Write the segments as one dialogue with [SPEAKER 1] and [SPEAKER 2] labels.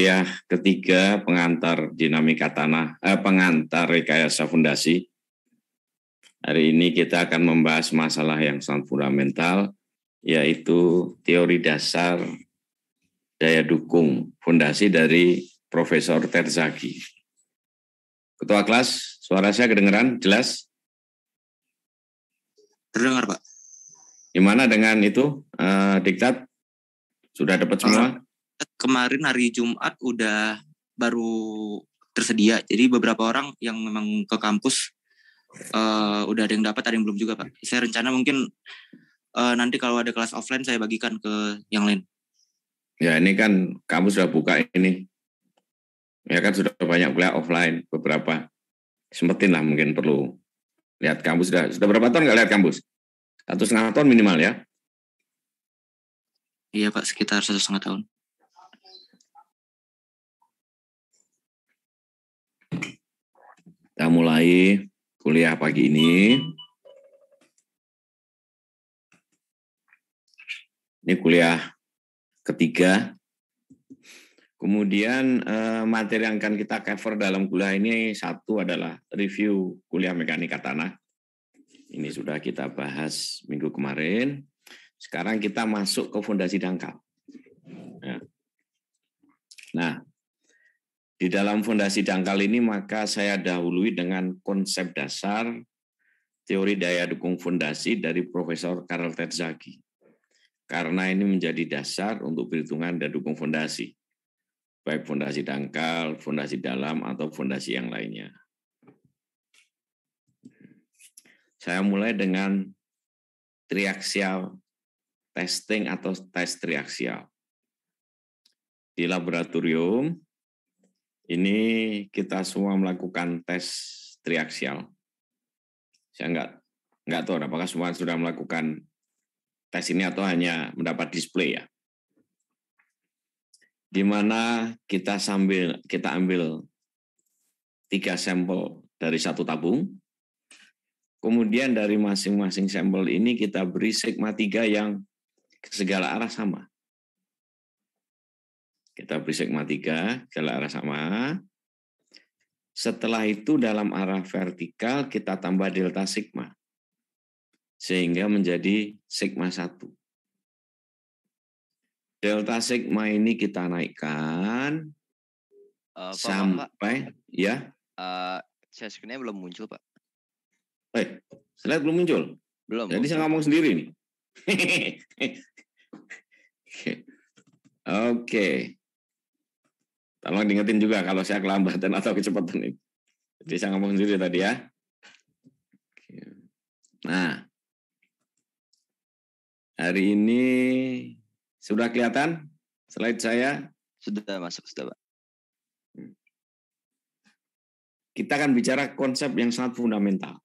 [SPEAKER 1] kuliah ketiga pengantar dinamika tanah, pengantar rekayasa fondasi. Hari ini kita akan membahas masalah yang sangat fundamental, yaitu teori dasar daya dukung fondasi dari Profesor Terzaghi. Ketua kelas, suara saya kedengaran jelas?
[SPEAKER 2] Terdengar, Pak.
[SPEAKER 1] Gimana dengan itu, diktat? Sudah dapat semua?
[SPEAKER 2] Kemarin hari Jumat udah baru tersedia, jadi beberapa orang yang memang ke kampus udah ada yang dapat, ada yang belum juga, Pak. Saya rencana mungkin nanti kalau ada kelas offline saya bagikan ke yang lain.
[SPEAKER 1] Ya, ini kan kampus sudah buka ini. Ya kan sudah banyak kuliah offline beberapa. Sempetin lah mungkin perlu lihat kampus. Sudah berapa tahun nggak lihat kampus? 1,5 tahun minimal ya?
[SPEAKER 2] Iya Pak, sekitar 1,5 tahun.
[SPEAKER 1] Kita mulai kuliah pagi ini. Ini kuliah ketiga. Kemudian materi yang akan kita cover dalam kuliah ini satu adalah review kuliah mekanika tanah. Ini sudah kita bahas minggu kemarin. Sekarang kita masuk ke fondasi dangkal. Nah, di dalam fondasi dangkal ini maka saya dahului dengan konsep dasar teori daya dukung fondasi dari Profesor Karl Terzaghi. Karena ini menjadi dasar untuk perhitungan daya dukung fondasi, baik fondasi dangkal, fondasi dalam, atau fondasi yang lainnya. Saya mulai dengan triaxial testing atau tes triaxial. Di laboratorium, ini kita semua melakukan tes triaxial. Saya nggak tahu apakah semua sudah melakukan tes ini atau hanya mendapat display ya. Di mana kita ambil 3 sampel dari satu tabung. Kemudian dari masing-masing sampel ini kita beri sigma 3 yang ke segala arah sama. Kita beri sigma 3 segala arah sama. Setelah itu dalam arah vertikal kita tambah delta sigma. Sehingga menjadi sigma 1. Delta sigma ini kita naikkan sampai
[SPEAKER 3] Pak.
[SPEAKER 1] Ya.
[SPEAKER 3] Share screen-nya belum muncul, Pak.
[SPEAKER 1] Slide belum muncul?
[SPEAKER 3] Belum.
[SPEAKER 1] Jadi saya ngomong sendiri nih. Oke. Tolong diingetin juga kalau saya kelambatan atau kecepatan ini. Jadi saya ngomong sendiri tadi ya. Nah, hari ini sudah kelihatan slide saya?
[SPEAKER 3] Sudah masuk, sudah Pak.
[SPEAKER 1] Kita akan bicara konsep yang sangat fundamental.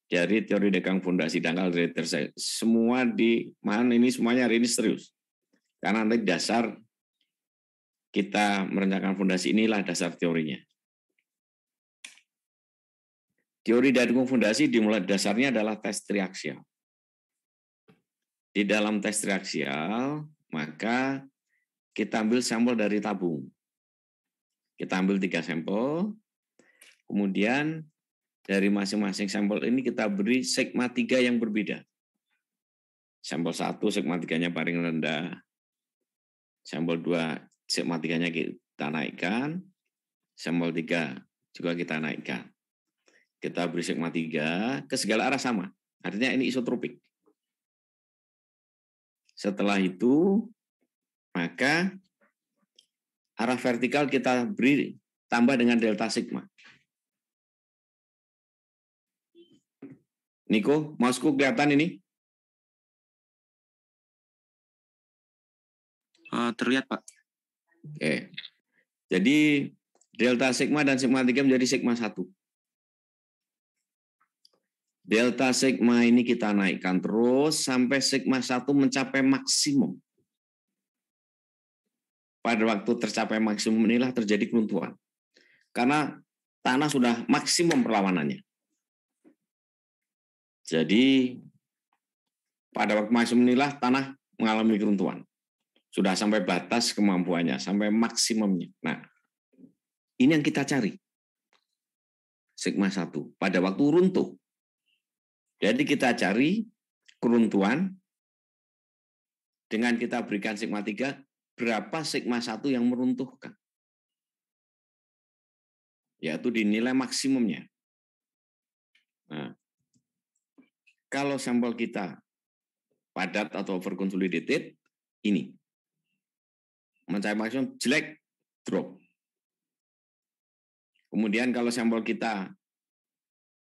[SPEAKER 1] Dari teori dekang fondasi dangkal dari Terzaghi. Semua di mana ini semuanya hari ini serius. Karena nanti dasar kita merencanakan fondasi inilah dasar teorinya. Teori daya dukung fondasi dimulai dasarnya adalah tes triaksial. Di dalam tes triaksial, maka kita ambil sampel dari tabung. Kita ambil 3 sampel, kemudian dari masing-masing sampel ini kita beri sigma 3 yang berbeda. Sampel 1 sigma 3-nya paling rendah. Sampel 2 sigma 3-nya kita naikkan. Sampel 3 juga kita naikkan. Kita beri sigma 3 ke segala arah sama. Artinya ini isotropik. Setelah itu, maka arah vertikal kita beri tambah dengan delta sigma. Niko, mouse-ku kelihatan ini?
[SPEAKER 2] Terlihat, Pak.
[SPEAKER 1] Oke. Jadi delta sigma dan sigma 3 menjadi sigma 1. Delta sigma ini kita naikkan terus sampai sigma 1 mencapai maksimum. Pada waktu tercapai maksimum inilah terjadi keruntuhan. Karena tanah sudah maksimum perlawanannya. Jadi pada waktu maksimum inilah tanah mengalami keruntuhan. Sudah sampai batas kemampuannya, sampai maksimumnya. Nah, ini yang kita cari. Sigma 1 pada waktu runtuh. Jadi kita cari keruntuhan dengan kita berikan sigma 3, berapa sigma 1 yang meruntuhkan. Yaitu dinilai maksimumnya. Nah, kalau sampel kita padat atau overconsolidated, ini. Mencapai maksimum, jelek, drop. Kemudian kalau sampel kita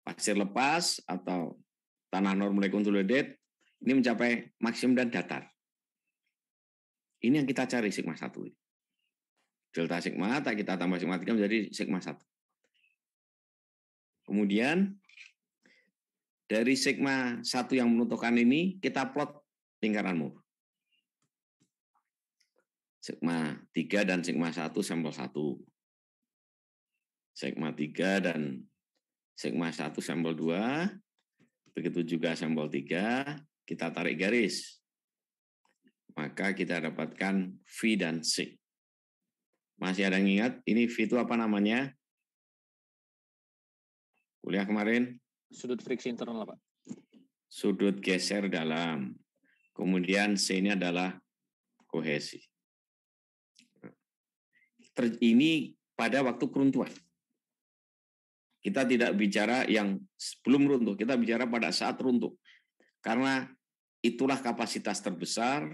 [SPEAKER 1] pasir lepas atau tanah normally consolidated, ini mencapai maksimum dan datar. Ini yang kita cari sigma 1. Delta sigma, tak kita tambah sigma 3 menjadi sigma 1. Kemudian dari sigma 1 yang menentukan ini, kita plot lingkaran Moore. Sigma 3 dan sigma 1 sampel 1. Sigma 3 dan sigma 1 sampel 2. Begitu juga sampel 3, kita tarik garis. Maka kita dapatkan V dan C. Masih ada yang ingat, ini V itu apa namanya? Kuliah kemarin?
[SPEAKER 4] Sudut friksi internal, Pak.
[SPEAKER 1] Sudut geser dalam. Kemudian C ini adalah kohesi. Ini pada waktu keruntuhan. Kita tidak bicara yang sebelum runtuh, kita bicara pada saat runtuh. Karena itulah kapasitas terbesar.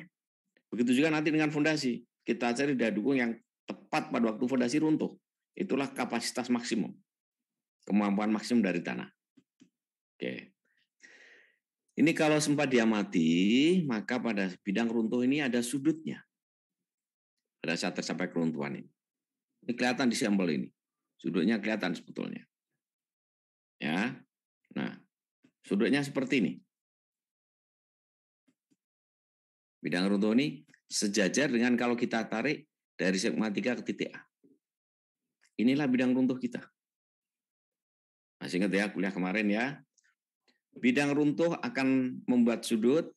[SPEAKER 1] Begitu juga nanti dengan fondasi. Kita cari daya dukung yang tepat pada waktu fondasi runtuh. Itulah kapasitas maksimum. Kemampuan maksimum dari tanah. Oke. Ini kalau sempat diamati, maka pada bidang runtuh ini ada sudutnya. Pada saat tercapai keruntuhan ini. Ini kelihatan di sampel ini. Sudutnya kelihatan sebetulnya. Ya. Nah, sudutnya seperti ini. Bidang runtuh ini sejajar dengan kalau kita tarik dari sigma 3 ke titik A. Inilah bidang runtuh kita. Masih ingat ya kuliah kemarin ya. Bidang runtuh akan membuat sudut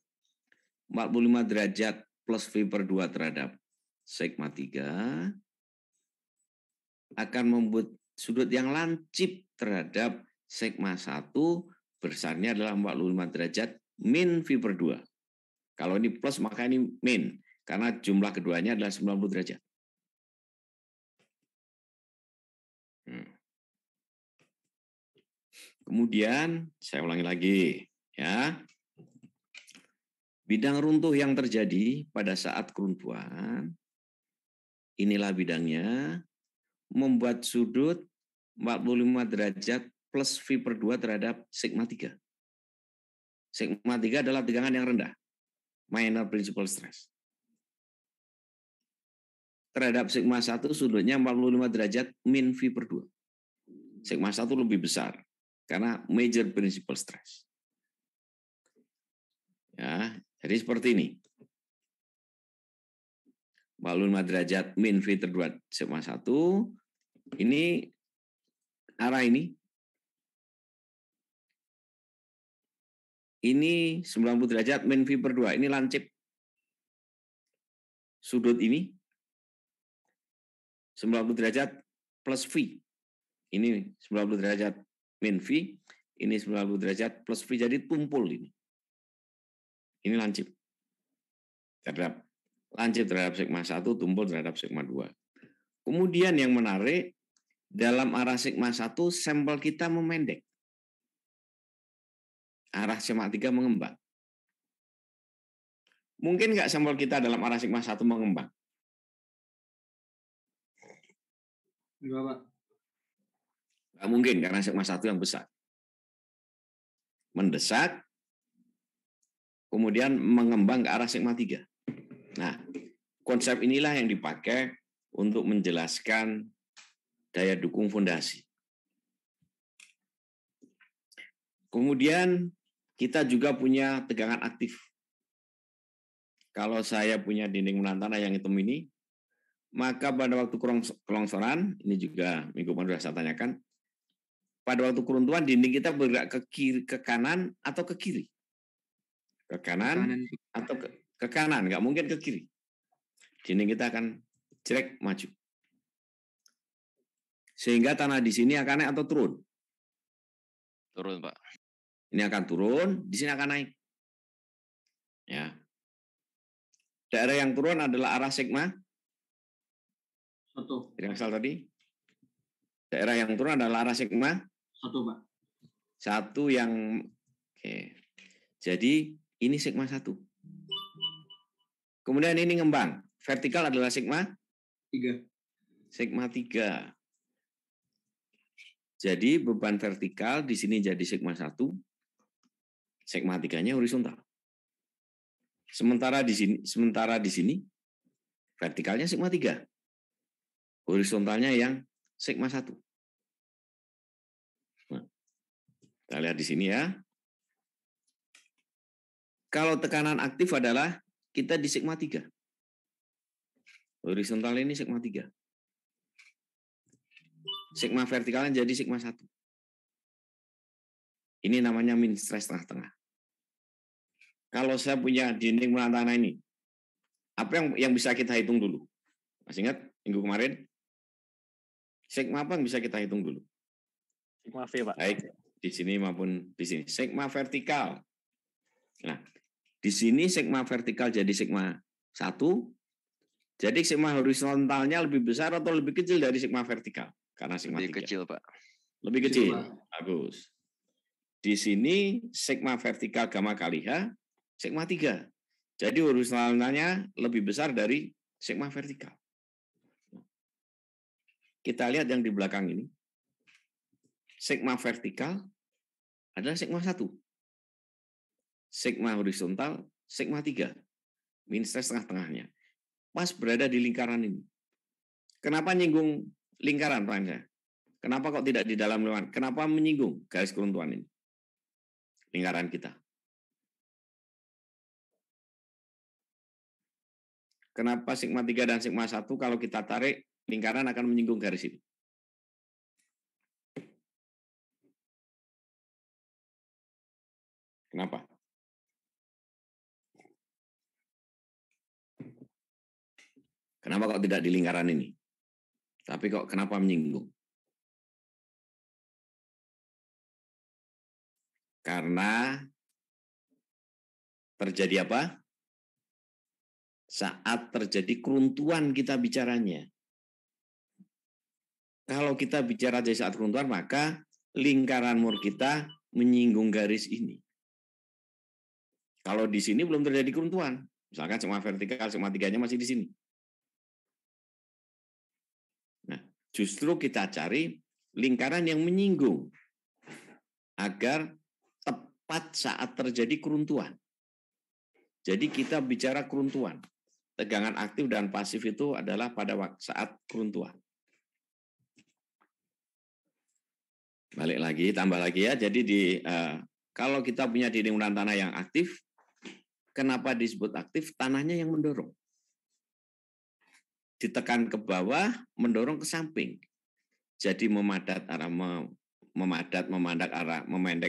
[SPEAKER 1] 45 derajat plus V/2 terhadap sigma 3. Akan membuat sudut yang lancip terhadap sigma 1 besarnya adalah 45 derajat min V/2. Kalau ini plus maka ini min, karena jumlah keduanya adalah 90 derajat. Kemudian, saya ulangi lagi. Ya. Bidang runtuh yang terjadi pada saat keruntuhan, inilah bidangnya, membuat sudut 45 derajat plus V/2 terhadap sigma 3. Sigma 3 adalah tegangan yang rendah, minor principal stress. Terhadap sigma 1 sudutnya 45 derajat min V/2. Sigma 1 lebih besar, karena major principal stress. Ya, jadi seperti ini. 45 derajat min V/2 sigma 1, ini arah ini. Ini 90 derajat min V/2, ini lancip. Sudut ini 90 derajat plus V. Ini 90 derajat min V, ini 90 derajat plus V, jadi tumpul ini. Ini lancip. Lancip terhadap sigma 1, tumpul terhadap sigma 2. Kemudian yang menarik, dalam arah sigma 1, sampel kita memendek. Arah sigma 3 mengembang. Mungkin nggak sampel kita dalam arah sigma 1 mengembang?
[SPEAKER 4] Enggak, Pak.
[SPEAKER 1] Nggak mungkin, karena sigma 1 yang besar. Mendesak, kemudian mengembang ke arah sigma 3. Nah, konsep inilah yang dipakai untuk menjelaskan daya dukung fondasi. Kemudian kita juga punya tegangan aktif. Kalau saya punya dinding menahan tanah yang hitam ini, maka pada waktu kelongsoran, ini juga minggu kemarin sudah saya tanyakan, pada waktu keruntuhan dinding kita bergerak ke kiri, ke kanan atau ke kiri. Ke kanan atau ke kanan, nggak mungkin ke kiri. Dinding kita akan jelek maju. Sehingga tanah di sini akan naik atau turun?
[SPEAKER 3] Turun, Pak.
[SPEAKER 1] Ini akan turun, di sini akan naik. Ya. Daerah yang turun adalah arah sigma
[SPEAKER 4] 1.
[SPEAKER 1] triaksal tadi. Daerah yang turun adalah arah sigma
[SPEAKER 4] 1, Pak.
[SPEAKER 1] 1 yang oke. Jadi ini sigma 1. Kemudian ini ngembang. Vertikal adalah sigma
[SPEAKER 4] 3.
[SPEAKER 1] sigma 3. Jadi beban vertikal di sini jadi sigma 1. Sigma 3-nya horizontal. Sementara di sini vertikalnya sigma 3. Horizontalnya yang sigma 1. Nah, kita lihat di sini ya. Kalau tekanan aktif adalah kita di sigma 3. Horizontal ini sigma 3. Sigma vertikalnya jadi sigma 1. Ini namanya min stres tengah-tengah. Kalau saya punya dinding menahan tanah ini, apa yang bisa kita hitung dulu? Masih ingat minggu kemarin? Sigma apa yang bisa kita hitung dulu?
[SPEAKER 4] Sigma V, Pak.
[SPEAKER 1] Baik, di sini maupun di sini. Sigma vertikal. Nah, di sini sigma vertikal jadi sigma 1. Jadi sigma horizontalnya lebih besar atau lebih kecil dari sigma vertikal? Karena sigma
[SPEAKER 3] Lebih
[SPEAKER 1] 3.
[SPEAKER 3] kecil, Pak.
[SPEAKER 1] Lebih kecil.
[SPEAKER 4] Sigma.
[SPEAKER 1] Bagus. Di sini sigma vertikal gamma kali H, sigma 3. Jadi horizontalnya lebih besar dari sigma vertikal. Kita lihat yang di belakang ini. Sigma vertikal adalah sigma 1. Sigma horizontal, sigma 3. Min stres tengah-tengahnya. Pas berada di lingkaran ini. Kenapa nyinggung lingkaran, Pak? Kenapa kok tidak di dalam lingkaran? Kenapa menyinggung garis keruntuhan ini? Lingkaran kita. Kenapa sigma 3 dan sigma 1 kalau kita tarik lingkaran akan menyinggung garis ini? Kenapa? Kenapa kok tidak di lingkaran ini? Tapi kok kenapa menyinggung? Karena terjadi apa? Saat terjadi keruntuhan kita bicaranya. Kalau kita bicara dari saat keruntuhan, maka lingkaran Moore kita menyinggung garis ini. Kalau di sini belum terjadi keruntuhan, misalkan sigma vertikal, sigma 3-nya masih di sini. Nah, justru kita cari lingkaran yang menyinggung agar tepat saat terjadi keruntuhan. Jadi kita bicara keruntuhan. Tegangan aktif dan pasif itu adalah pada saat keruntuhan. Balik lagi, tambah lagi ya. Jadi kalau kita punya dinding menahan tanah yang aktif, kenapa disebut aktif? Tanahnya yang mendorong. Ditekan ke bawah, mendorong ke samping. Jadi memendek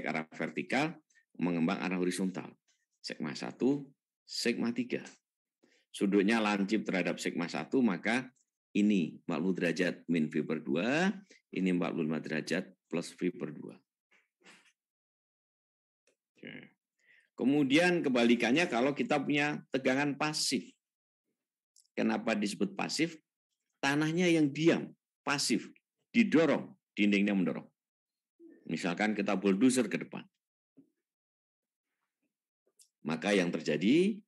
[SPEAKER 1] arah vertikal, mengembang arah horizontal. Sigma 1, sigma 3. Sudutnya lancip terhadap sigma 1, maka ini 40 derajat min V per 2, ini 45 derajat plus V per 2. Oke. Kemudian kebalikannya kalau kita punya tegangan pasif. Kenapa disebut pasif? Tanahnya yang diam, pasif, didorong, dindingnya mendorong. Misalkan kita bulldozer ke depan. Maka yang terjadi,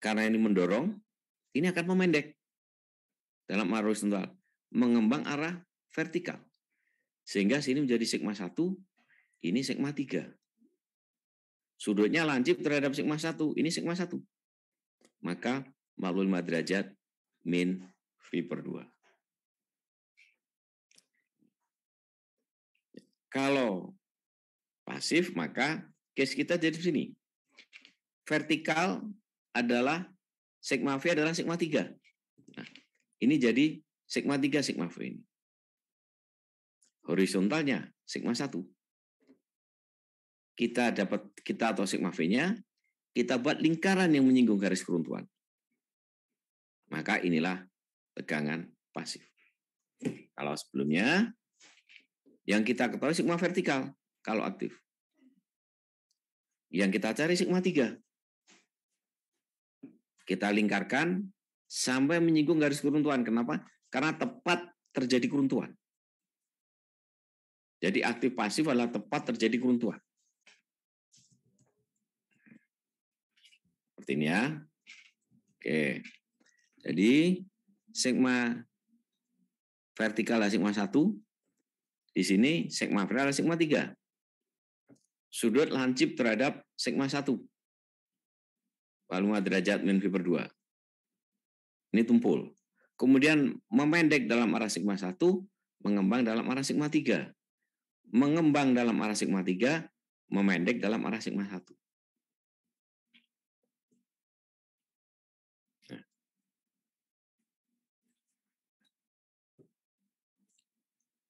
[SPEAKER 1] karena ini mendorong, ini akan memendek dalam arah horizontal, mengembang arah vertikal. Sehingga sini menjadi sigma 1, ini sigma 3. Sudutnya lancip terhadap sigma 1, ini sigma 1. Maka 45 derajat min V per 2. Kalau pasif, maka case kita jadi sini. Vertikal adalah sigma V adalah sigma 3. Nah, ini jadi sigma 3 sigma V ini. Horizontalnya sigma 1. Kita atau sigma V-nya, kita buat lingkaran yang menyinggung garis keruntuhan. Maka inilah tegangan pasif. Kalau sebelumnya, yang kita ketahui sigma vertikal kalau aktif. Yang kita cari sigma 3. Kita lingkarkan sampai menyinggung garis keruntuhan. Kenapa? Karena tepat terjadi keruntuhan. Jadi aktif pasif adalah tepat terjadi keruntuhan. Seperti ini ya. Oke. Jadi sigma vertikal adalah sigma 1. Di sini sigma vertikal adalah sigma 3. Sudut lancip terhadap sigma 1. 45 derajat min V per 2. Ini tumpul. Kemudian memendek dalam arah sigma 1, mengembang dalam arah sigma 3. Mengembang dalam arah sigma 3, memendek dalam arah sigma 1. Nah.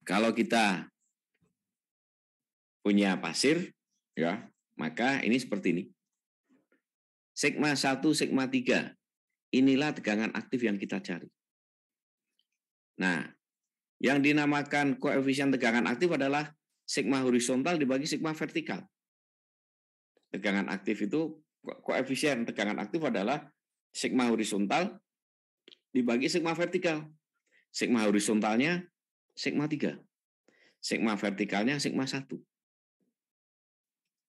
[SPEAKER 1] Kalau kita punya pasir, ya, maka ini seperti ini. Sigma 1, sigma 3. Inilah tegangan aktif yang kita cari. Nah, yang dinamakan koefisien tegangan aktif adalah sigma horizontal dibagi sigma vertikal. Tegangan aktif itu, koefisien tegangan aktif adalah sigma horizontal dibagi sigma vertikal. Sigma horizontalnya sigma 3. Sigma vertikalnya sigma 1.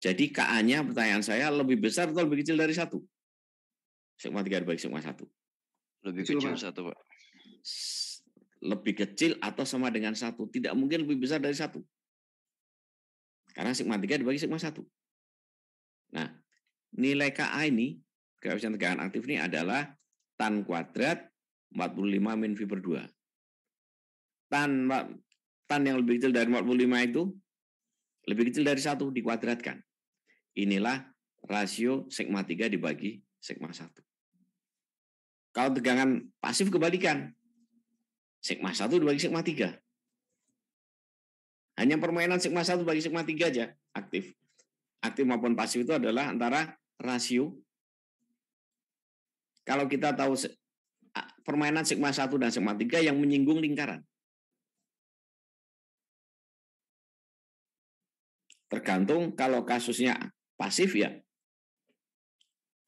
[SPEAKER 1] Jadi KA-nya pertanyaan saya lebih besar atau lebih kecil dari 1? Sigma 3 dibagi sigma 1.
[SPEAKER 3] Lebih kecil 1, Pak.
[SPEAKER 1] Lebih kecil atau sama dengan 1. Tidak mungkin lebih besar dari 1. Karena sigma 3 dibagi sigma 1. Nah, nilai KA ini, koefisien tegangan aktif ini adalah tan kuadrat 45 min V per 2. Tan yang lebih kecil dari 45 itu lebih kecil dari 1 dikuadratkan. Inilah rasio sigma 3 dibagi sigma 1. Kalau tegangan pasif kebalikan. Sigma 1 dibagi sigma 3. Hanya permainan sigma 1 bagi sigma 3 aja aktif. Aktif maupun pasif itu adalah antara rasio. Kalau kita tahu permainan sigma 1 dan sigma 3 yang menyinggung lingkaran. Tergantung kalau kasusnya pasif ya.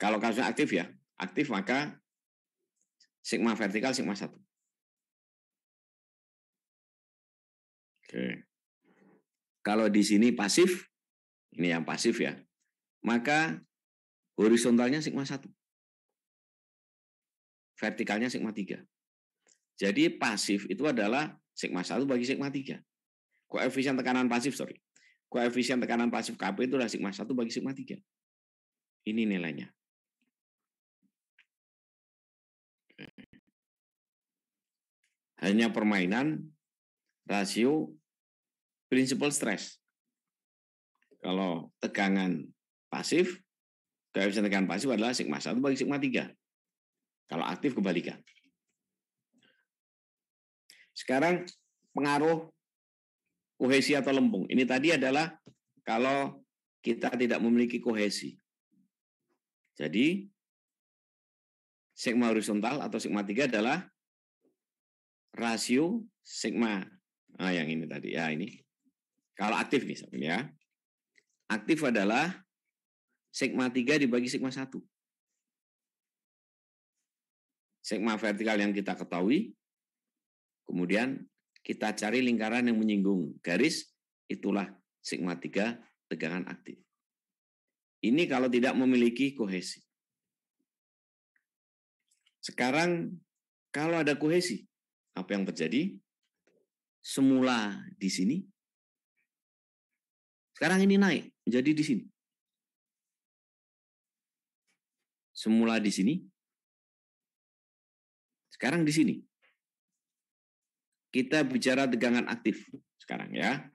[SPEAKER 1] Kalau kasusnya aktif maka sigma vertikal sigma 1. Oke. Kalau di sini pasif, ini yang pasif ya, maka horizontalnya sigma 1. Vertikalnya sigma 3. Jadi pasif itu adalah sigma 1 bagi sigma 3. Koefisien tekanan pasif, Koefisien tekanan pasif Kp itu adalah sigma 1 bagi sigma 3. Ini nilainya. Hanya permainan rasio principal stress. Kalau tegangan pasif, koefisien tegangan pasif adalah sigma 1 bagi sigma 3. Kalau aktif kebalikan. Sekarang pengaruh kohesi atau lempung. Ini tadi adalah kalau kita tidak memiliki kohesi. Jadi sigma horizontal atau sigma 3 adalah rasio sigma. Yang ini tadi ya ini. Kalau aktif nih ya. Aktif adalah sigma 3 dibagi sigma 1. Sigma vertikal yang kita ketahui. Kemudian kita cari lingkaran yang menyinggung garis, itulah sigma 3 tegangan aktif. Ini kalau tidak memiliki kohesi. Sekarang kalau ada kohesi, apa yang terjadi? Semula di sini, sekarang ini naik menjadi di sini. Semula di sini, sekarang di sini. Kita bicara tegangan aktif sekarang ya.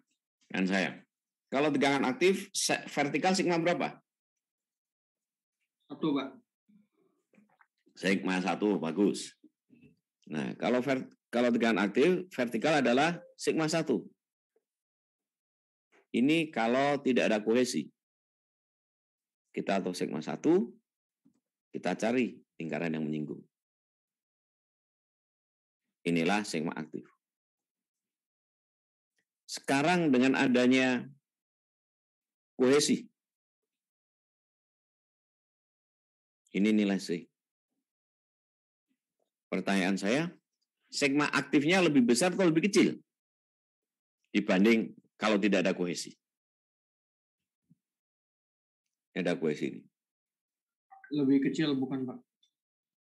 [SPEAKER 1] Dan saya. Kalau tegangan aktif vertikal sigma berapa?
[SPEAKER 4] 1, Pak.
[SPEAKER 1] Sigma 1, bagus. Nah, kalau tegangan aktif vertikal adalah sigma 1. Ini kalau tidak ada kohesi. Kita tahu sigma 1, kita cari lingkaran yang menyinggung. Inilah sigma aktif. Sekarang dengan adanya kohesi, ini nilai C. Pertanyaan saya, sigma aktifnya lebih besar atau lebih kecil dibanding kalau tidak ada kohesi? Ada kohesi ini.
[SPEAKER 4] Lebih kecil bukan Pak?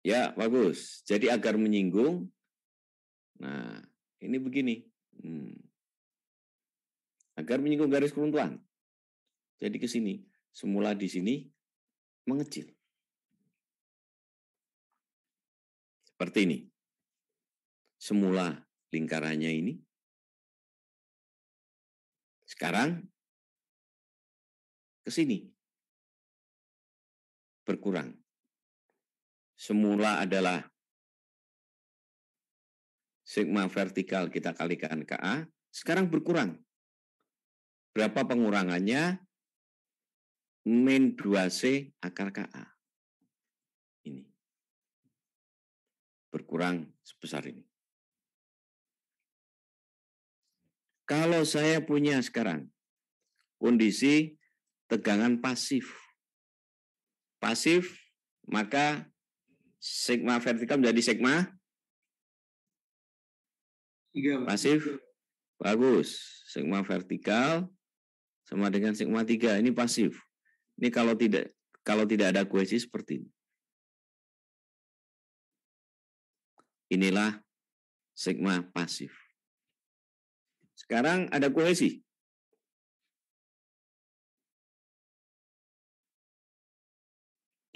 [SPEAKER 1] Ya, bagus. Jadi agar menyinggung, nah ini begini. Agar menyinggung garis keruntuhan. Jadi ke sini, semula di sini mengecil. Seperti ini. Semula lingkarannya ini. Sekarang ke sini. Berkurang. Semula adalah sigma vertikal kita kalikan KA, sekarang berkurang. Berapa pengurangannya? Min 2C akar KA. Ini. Berkurang sebesar ini. Kalau saya punya sekarang kondisi tegangan pasif. Pasif, maka sigma vertikal menjadi sigma
[SPEAKER 4] 3.
[SPEAKER 1] pasif. Bagus. Sigma vertikal sama dengan sigma 3. Ini pasif. Ini kalau tidak ada kohesi seperti ini. Inilah sigma pasif. Sekarang ada kohesi.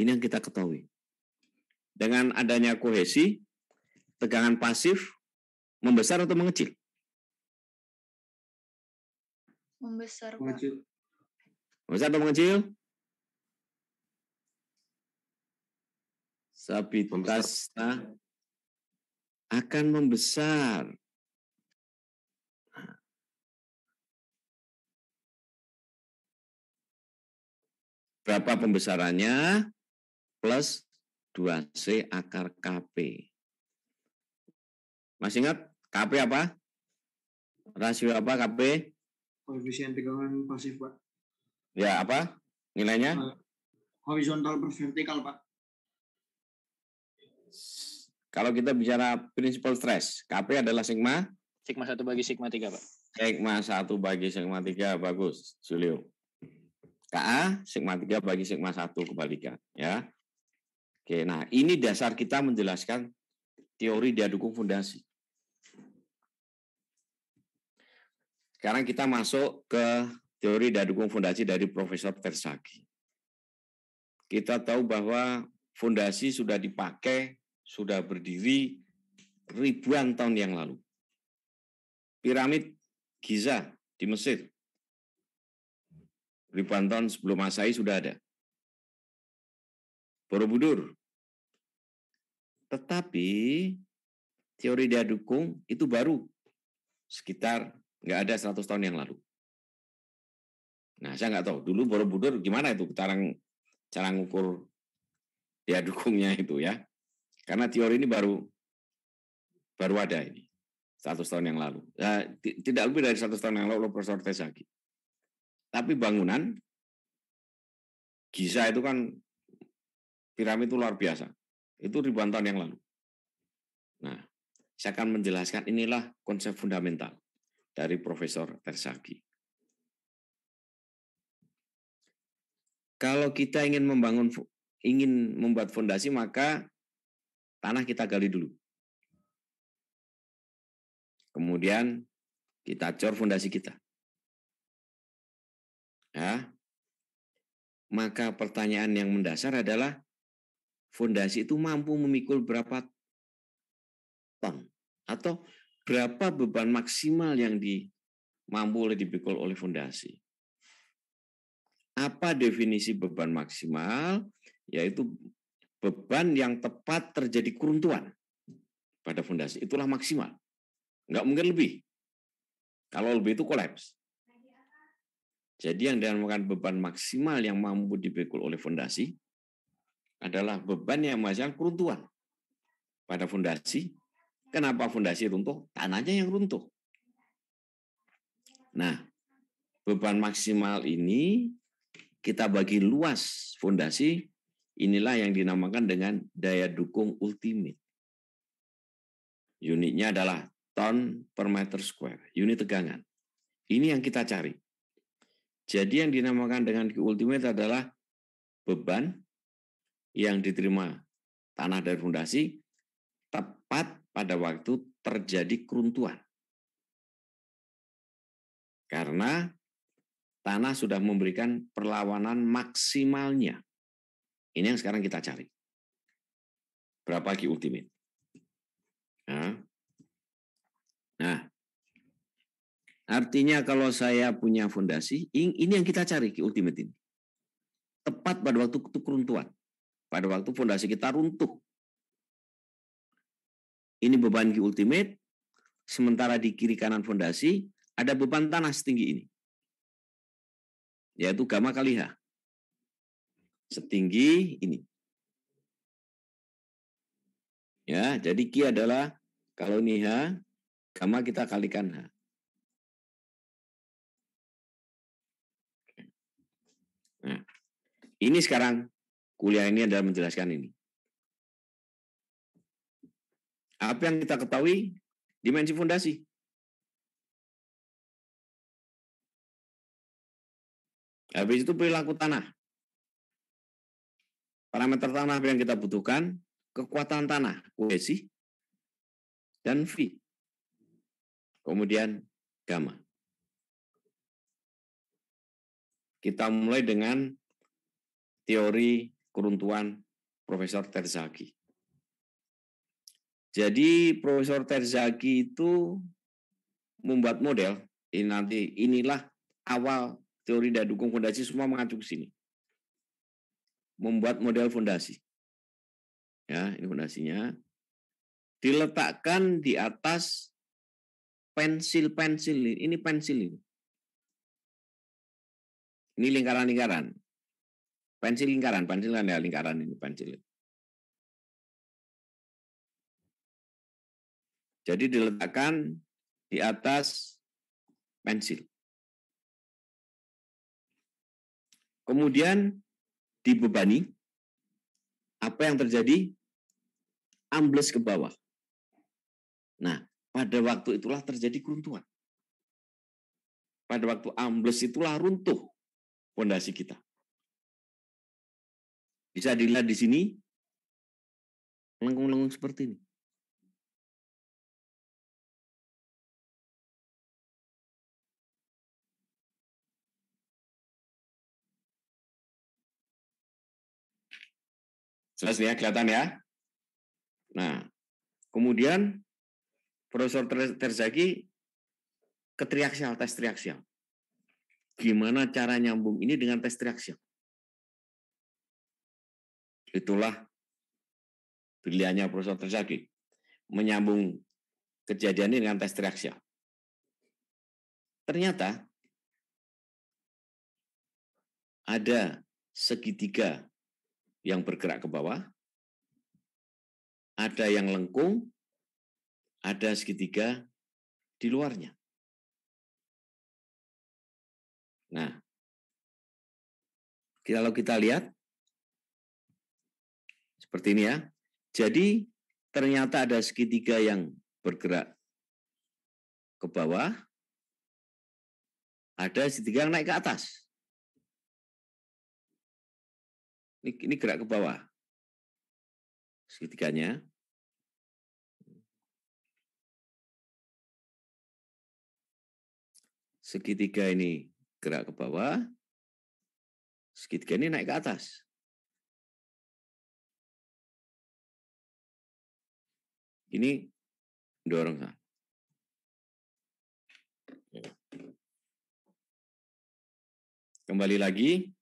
[SPEAKER 1] Ini yang kita ketahui. Dengan adanya kohesi, tegangan pasif membesar atau mengecil?
[SPEAKER 5] Membesar, Pak.
[SPEAKER 4] Mengecil.
[SPEAKER 1] Membesar atau mengecil? Sabitasta akan membesar. Berapa pembesarannya? Plus 2C akar KP. Masih ingat KP apa? Rasio apa KP?
[SPEAKER 4] Koefisien tegangan pasif Pak.
[SPEAKER 1] Ya apa? Nilainya?
[SPEAKER 4] Horizontal per vertikal Pak.
[SPEAKER 1] Kalau kita bicara principal stress, KP adalah sigma?
[SPEAKER 6] Sigma 1 bagi sigma 3, Pak.
[SPEAKER 1] Sigma 1 bagi sigma 3, bagus, Julio. KA, sigma 3 bagi sigma 1 kebalikan. Ya. Oke, nah ini dasar kita menjelaskan teori daya dukung fondasi. Sekarang kita masuk ke teori daya dukung fondasi dari Profesor Terzaghi. Kita tahu bahwa fondasi sudah dipakai, sudah berdiri ribuan tahun yang lalu. Piramid Giza di Mesir, ribuan tahun sebelum Masehi sudah ada. Borobudur. Tetapi teori daya dukung itu baru sekitar nggak ada 100 tahun yang lalu. Nah, saya nggak tahu dulu Borobudur gimana itu cara ngukur daya dukungnya itu ya. Karena teori ini baru ada ini 100 tahun yang lalu. Nah, tidak lebih dari 100 tahun yang lalu oleh Profesor Terzaghi. Tapi bangunan Giza itu kan piramid itu luar biasa. Itu ribuan tahun yang lalu. Nah, saya akan menjelaskan inilah konsep fundamental dari Profesor Terzaghi. Kalau kita ingin membuat fondasi, maka tanah kita gali dulu. Kemudian kita cor fondasi kita. Ya. Maka pertanyaan yang mendasar adalah fondasi itu mampu memikul berapa ton atau berapa beban maksimal yang mampu dipikul oleh fondasi. Apa definisi beban maksimal? Yaitu beban yang tepat terjadi keruntuhan pada fondasi. Itulah maksimal. Nggak mungkin lebih. Kalau lebih itu kolaps. Jadi yang dinamakan beban maksimal yang mampu dipikul oleh fondasi adalah beban yang menghasilkan keruntuhan pada fondasi Kenapa fondasi runtuh? Tanahnya yang runtuh. Nah, beban maksimal ini kita bagi luas fondasi, inilah yang dinamakan dengan daya dukung ultimate. Unitnya adalah ton per meter square, unit tegangan. Ini yang kita cari. Jadi yang dinamakan dengan Q ultimate adalah beban yang diterima tanah dari fondasi tepat pada waktu terjadi keruntuhan. Karena tanah sudah memberikan perlawanan maksimalnya. Ini yang sekarang kita cari. Berapa Q ultimate? Nah, artinya kalau saya punya fondasi, ini yang kita cari Q ultimate ini. Tepat pada waktu keruntuhan. Pada waktu fondasi kita runtuh. Ini beban Q ultimate, sementara di kiri kanan fondasi ada beban tanah setinggi ini. Yaitu gamma kali H. Setinggi ini. Ya, jadi Q adalah kalau ini H, gamma kita kalikan H. Nah, ini sekarang kuliah ini adalah menjelaskan ini. Apa yang kita ketahui? Dimensi fondasi. Habis itu perilaku tanah. Parameter tanah yang kita butuhkan, kekuatan tanah, kohesi, dan V. Kemudian gamma. Kita mulai dengan teori keruntuhan Profesor Terzaghi. Jadi Profesor Terzaghi itu membuat model, inilah awal teori daya dukung fondasi, semua mengacu ke sini. Membuat model fondasi. Ya, ini fondasinya. Diletakkan di atas pensil-pensil. Ini pensil ini. Ini lingkaran-lingkaran. Pensil lingkaran ya, lingkaran ini pensil. Jadi diletakkan di atas pensil. Kemudian dibebani, apa yang terjadi? Ambles ke bawah. Nah, pada waktu itulah terjadi keruntuhan. Pada waktu ambles itulah runtuh fondasi kita. Bisa dilihat di sini, lengkung-lengkung seperti ini. Jelas ya, kelihatan ya? Nah, kemudian Profesor Terzaghi ke triaksial, tes triaksial. Gimana cara nyambung ini dengan tes triaksial? Itulah pilihannya Profesor Terzaghi. Menyambung kejadian ini dengan tes triaksial. Ternyata ada segitiga yang bergerak ke bawah, ada yang lengkung, ada segitiga di luarnya. Nah, kalau kita lihat seperti ini ya. Jadi ternyata ada segitiga yang bergerak ke bawah, ada segitiga yang naik ke atas. Ini gerak ke bawah. Segitiganya. Segitiga ini gerak ke bawah. Segitiga ini naik ke atas. Ini dorong. Kembali lagi,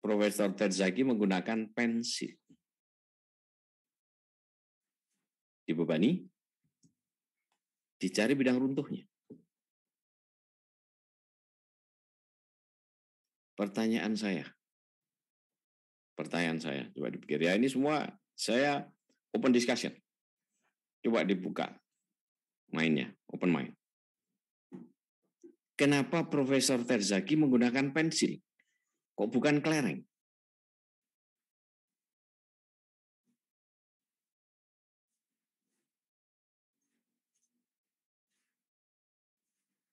[SPEAKER 1] Profesor Terzaghi menggunakan pensil. Dibebani, dicari bidang runtuhnya. Pertanyaan saya, coba dipikir ya, ini semua saya open discussion. Coba dibuka mainnya, open mind. Kenapa Profesor Terzaki menggunakan pensil? Kok bukan kelereng?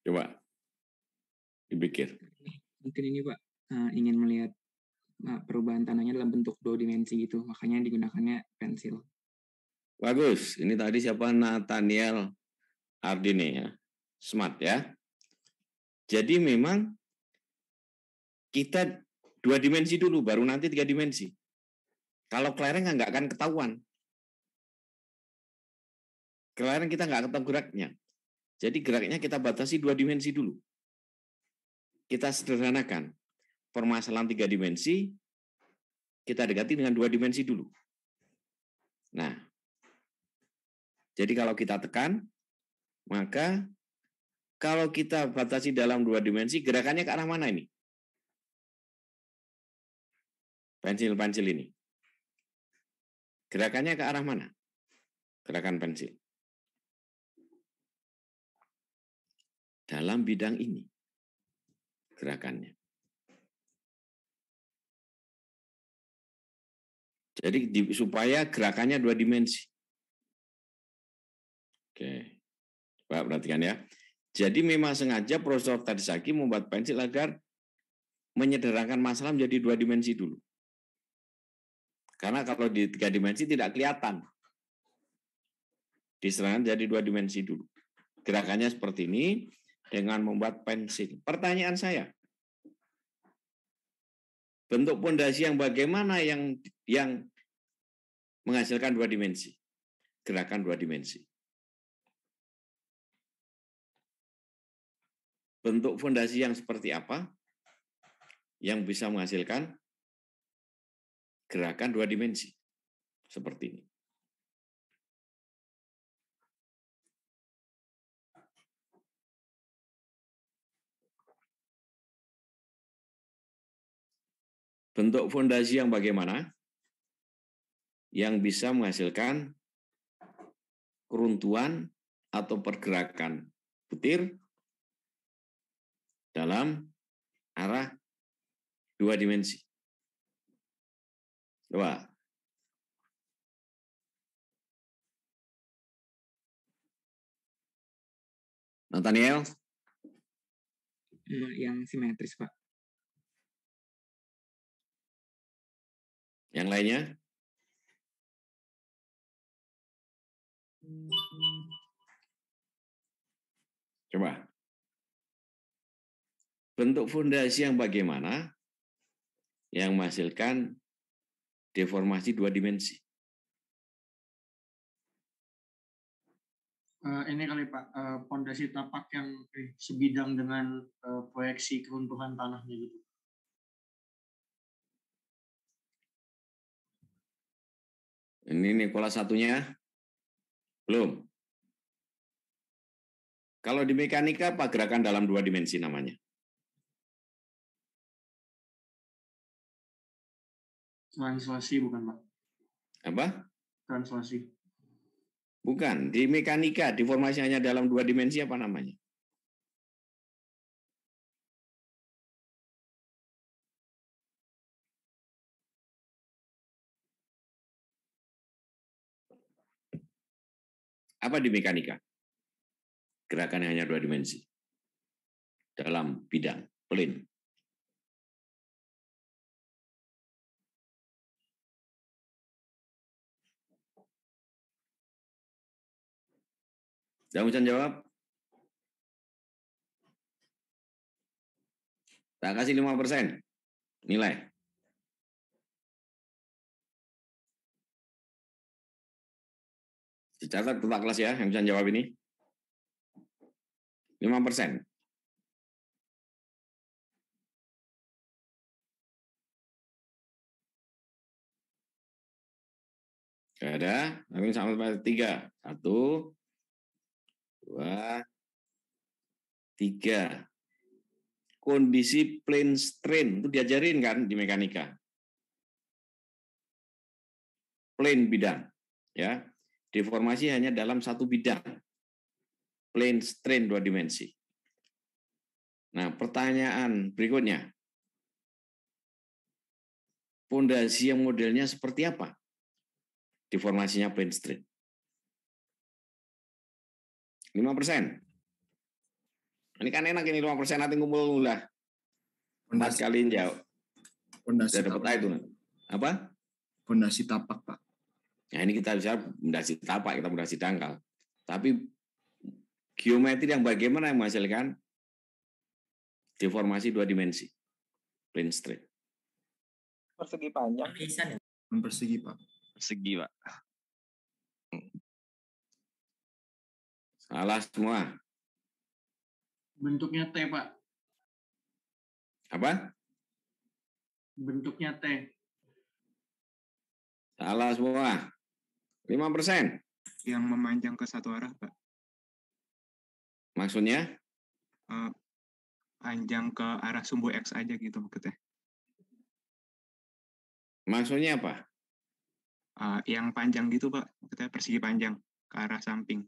[SPEAKER 1] Coba dipikir.
[SPEAKER 7] Mungkin ini Pak ingin melihat perubahan tanahnya dalam bentuk 2 dimensi gitu, makanya digunakannya pensil.
[SPEAKER 1] Bagus. Ini tadi siapa? Nathaniel Ardini ya. Smart ya. Jadi memang kita 2 dimensi dulu, baru nanti 3 dimensi. Kalau kelereng nggak akan ketahuan. Kelereng kita nggak ketahuan geraknya. Jadi geraknya kita batasi 2 dimensi dulu. Kita sederhanakan. Permasalahan 3 dimensi, kita dekati dengan 2 dimensi dulu. Nah, jadi kalau kita tekan, maka kalau kita batasi dalam 2 dimensi, gerakannya ke arah mana ini? Pensil-pensil ini. Gerakannya ke arah mana? Gerakan pensil. Dalam bidang ini. Gerakannya. Jadi supaya gerakannya 2 dimensi. Oke. Coba perhatikan ya. Jadi memang sengaja Profesor Terzaki membuat pensil agar menyederhanakan masalah menjadi 2 dimensi dulu. Karena kalau di 3 dimensi tidak kelihatan. Disederhanakan jadi 2 dimensi dulu. Gerakannya seperti ini dengan membuat pensil. Pertanyaan saya, bentuk pondasi yang bagaimana yang menghasilkan 2 dimensi? Gerakan 2 dimensi. Bentuk fondasi yang seperti apa yang bisa menghasilkan gerakan 2 dimensi? Seperti ini. Bentuk fondasi yang bagaimana yang bisa menghasilkan keruntuhan atau pergerakan butir dalam arah 2 dimensi. Coba. Nathaniel?
[SPEAKER 7] Yang simetris, Pak.
[SPEAKER 1] Yang lainnya? Coba. Bentuk fondasi yang bagaimana yang menghasilkan deformasi 2 dimensi?
[SPEAKER 4] Ini kali Pak, pondasi tapak yang sebidang dengan proyeksi keruntuhan tanahnya gitu.
[SPEAKER 1] Ini Nikola satunya? Belum. Kalau di mekanika apa gerakan dalam 2 dimensi namanya?
[SPEAKER 4] Translasi bukan Pak?
[SPEAKER 1] Apa?
[SPEAKER 4] Translasi.
[SPEAKER 1] Bukan. Di mekanika, deformasi hanya dalam 2 dimensi apa namanya? Apa di mekanika? Gerakan hanya 2 dimensi. Dalam bidang plane. Jangan bisa jawab. Tak kasih 5% nilai. Dicatat peserta kelas ya, yang bisa jawab ini. 5%. Ada, tapi sampai 3. 1, 2, 3. Kondisi plane strain itu diajarin kan di mekanika. Plane bidang, ya. Deformasi hanya dalam satu bidang. Plane strain 2 dimensi. Nah, pertanyaan berikutnya. Pondasi yang modelnya seperti apa? Deformasinya plane strain. 5%. Ini kan enak ini 5%, nanti ngumpul lah. 4 kali jauh.
[SPEAKER 8] Pondasi
[SPEAKER 1] Sudah dapat A itu. Apa?
[SPEAKER 8] Pondasi tapak, Pak.
[SPEAKER 1] Nah, ini kita bisa pondasi tapak, kita pondasi dangkal. Tapi geometri yang bagaimana yang menghasilkan deformasi 2 dimensi. Plane strain.
[SPEAKER 9] Persegi panjang.
[SPEAKER 8] Persegi, Pak.
[SPEAKER 3] Persegi, Pak.
[SPEAKER 1] Salah semua.
[SPEAKER 4] Bentuknya T, Pak.
[SPEAKER 1] Apa?
[SPEAKER 4] Bentuknya T.
[SPEAKER 1] Salah semua. 5%.
[SPEAKER 7] Yang memanjang ke satu arah, Pak.
[SPEAKER 1] Maksudnya?
[SPEAKER 7] Panjang ke arah sumbu X aja gitu maksudnya.
[SPEAKER 1] Maksudnya apa?
[SPEAKER 7] Yang panjang gitu, Pak. Maksudnya persegi panjang ke arah samping.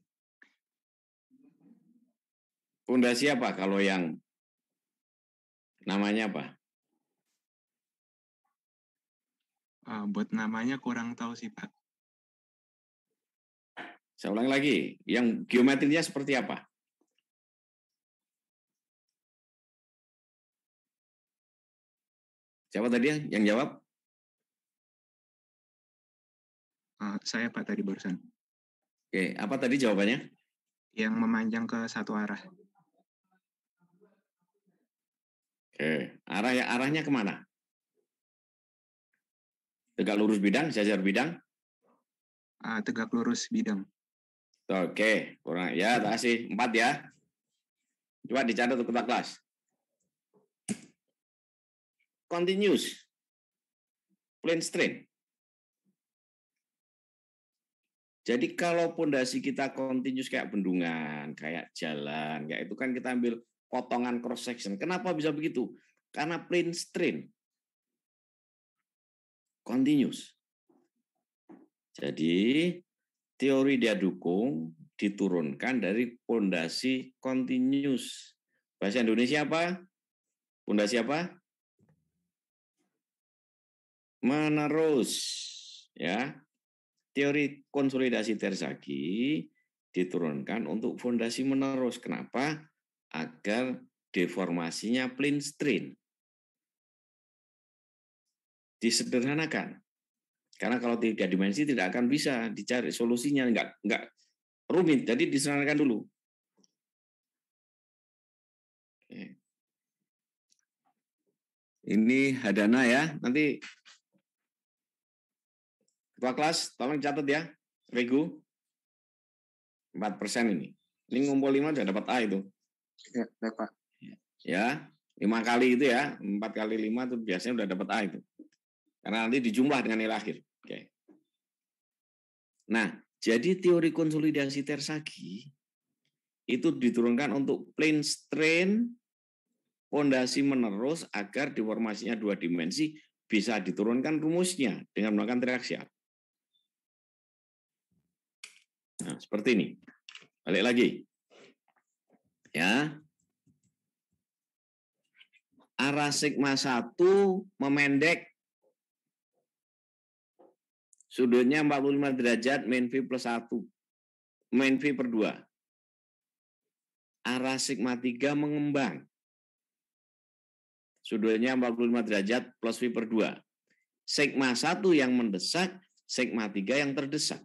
[SPEAKER 1] Pondasi apa kalau yang namanya apa?
[SPEAKER 7] Buat namanya kurang tahu sih, Pak.
[SPEAKER 1] Saya ulang lagi, yang geometrinya seperti apa? Siapa tadi yang jawab?
[SPEAKER 7] Saya, Pak, tadi barusan.
[SPEAKER 1] Oke, apa tadi jawabannya?
[SPEAKER 7] Yang memanjang ke satu arah.
[SPEAKER 1] Oke, arahnya kemana? Tegak lurus bidang, jajar bidang?
[SPEAKER 7] Tegak lurus bidang.
[SPEAKER 1] Oke, kurang ya, terima kasih. 4 ya. Coba dicatat untuk ketua kelas. Continuous. Plane strain. Jadi kalau pondasi kita continuous kayak bendungan, kayak jalan, kayak itu kan kita ambil potongan cross section. Kenapa bisa begitu? Karena plane strain. Continuous. Jadi teori dia dukung diturunkan dari pondasi continuous. Bahasa Indonesia apa? Pondasi apa? Menerus. Ya. Teori konsolidasi Terzaghi diturunkan untuk fondasi menerus. Kenapa? Agar deformasinya plane strain. Disederhanakan. Karena kalau 3 dimensi tidak akan bisa dicari solusinya, enggak rumit. Jadi disederhanakan dulu. Oke. Ini hadana ya. Nanti ketua kelas, tolong catat ya, Regu. 4% ini. Ini ngumpul 5 sudah dapat A itu.
[SPEAKER 7] Ya, baik, Pak.
[SPEAKER 1] Ya, 5 kali itu ya. 4 kali 5 itu biasanya sudah dapat A itu. Karena nanti dijumlah dengan nilai akhir. Oke. Nah, jadi teori konsolidasi Terzaghi itu diturunkan untuk plane strain, pondasi menerus agar deformasinya 2 dimensi bisa diturunkan rumusnya dengan menggunakan triaksial. Nah, seperti ini. Balik lagi. Ya. Arah sigma 1 memendek. Sudutnya 45 derajat, min V plus 1. Min V per 2. Arah sigma 3 mengembang. Sudutnya 45 derajat plus V per 2. Sigma 1 yang mendesak, sigma 3 yang terdesak.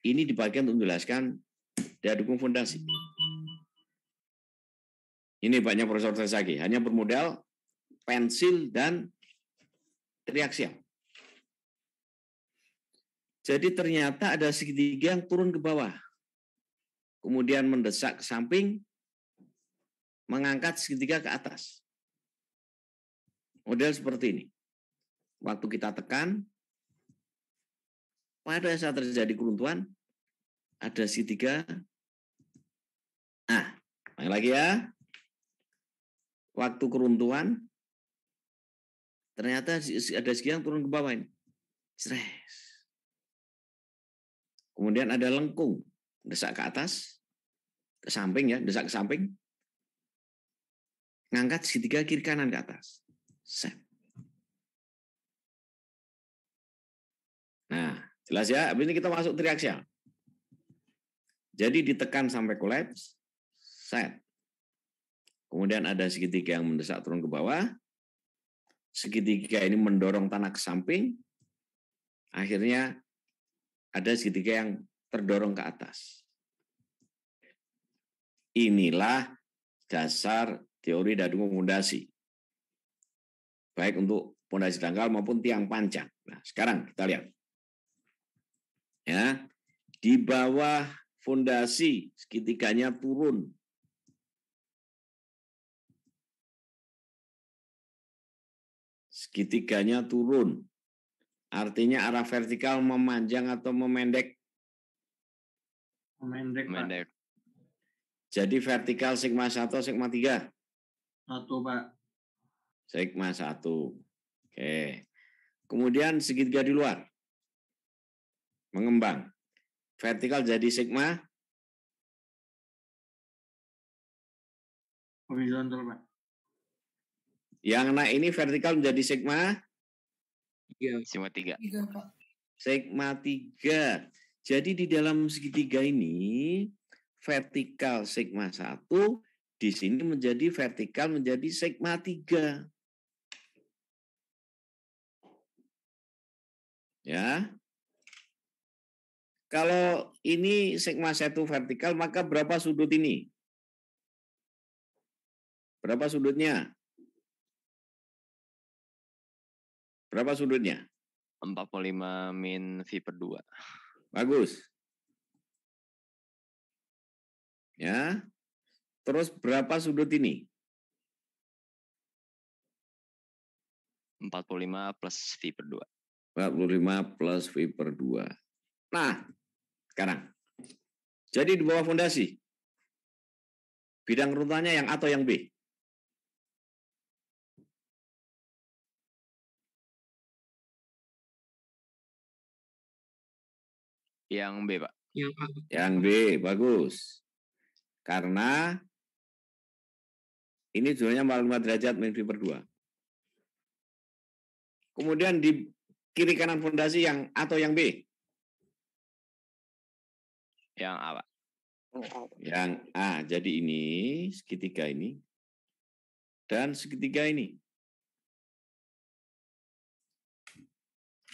[SPEAKER 1] Ini dipakai untuk menjelaskan daya dukung fondasi. Ini banyak Profesor Terzaghi, hanya bermodal pensil dan triaksial. Jadi ternyata ada segitiga yang turun ke bawah. Kemudian mendesak ke samping, mengangkat segitiga ke atas. Model seperti ini. Waktu kita tekan, pada saat terjadi keruntuhan, ada segitiga. Nah, lagi ya. Waktu keruntuhan, ternyata ada segitiga yang turun ke bawah ini. Stres. Kemudian ada lengkung, desak ke atas, ke samping ya, desak ke samping. Ngangkat segitiga kiri kanan ke atas. Set. Nah, jelas ya. Habis ini kita masuk triaksial. Jadi ditekan sampai kolaps. Set. Kemudian ada segitiga yang mendesak turun ke bawah. Segitiga ini mendorong tanah ke samping. Akhirnya ada segitiga yang terdorong ke atas. Inilah dasar teori dadung fondasi. Baik untuk fondasi dangkal maupun tiang panjang. Nah, sekarang kita lihat. Ya, di bawah fondasi segitiganya turun. Segitiganya turun. Artinya arah vertikal memanjang atau memendek?
[SPEAKER 4] Memendek, Pak.
[SPEAKER 1] Jadi vertikal sigma 1 atau sigma 3?
[SPEAKER 4] 1, Pak.
[SPEAKER 1] Sigma 1. Oke. Kemudian segitiga di luar. Mengembang. Vertikal jadi sigma?
[SPEAKER 4] Horizontal, Pak.
[SPEAKER 1] Yang naik ini vertikal menjadi sigma?
[SPEAKER 3] Sigma 3.
[SPEAKER 1] Sigma 3. Jadi di dalam segitiga ini vertikal sigma 1 di sini menjadi vertikal menjadi sigma 3. Ya. Kalau ini sigma 1 vertikal maka berapa sudut ini? Berapa sudutnya? Berapa sudutnya?
[SPEAKER 3] 45 min V per 2.
[SPEAKER 1] Bagus. Ya. Terus berapa sudut ini?
[SPEAKER 3] 45 plus V per 2.
[SPEAKER 1] 45 plus V per 2. Nah, sekarang. Jadi di bawah fondasi. Bidang runtuhannya yang A atau yang B?
[SPEAKER 3] Yang B, Pak.
[SPEAKER 1] Yang B, bagus. Karena ini judulnya 45 derajat min V per 2. Kemudian di kiri kanan fondasi yang A atau yang B?
[SPEAKER 3] Yang A, Pak.
[SPEAKER 1] Yang A. Jadi ini, segitiga ini. Dan segitiga ini.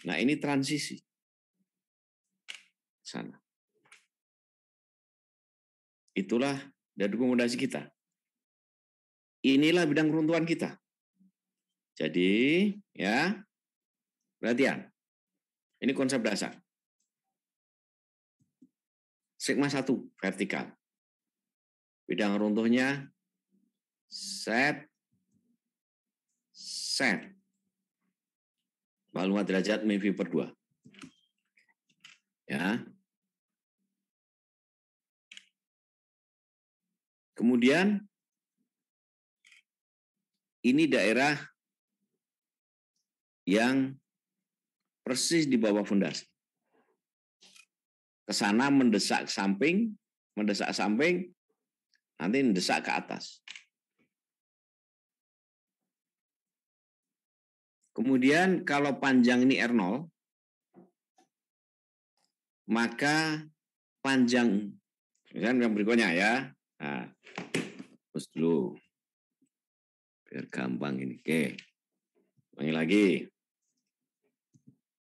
[SPEAKER 1] Nah, ini transisi. Sana. Itulah dadung fondasi kita. Inilah bidang keruntuhan kita. Jadi, ya, perhatian. Ini konsep dasar. Sigma 1 vertikal. Bidang runtuhnya set 45 derajat min V per 2. Ya. Kemudian ini daerah yang persis di bawah fondasi. Ke sana mendesak samping, nanti mendesak ke atas. Kemudian kalau panjang ini R0, maka panjang, misalnya yang berikutnya ya. Nah, terus dulu. Biar gampang ini. Oke. Ulangi lagi.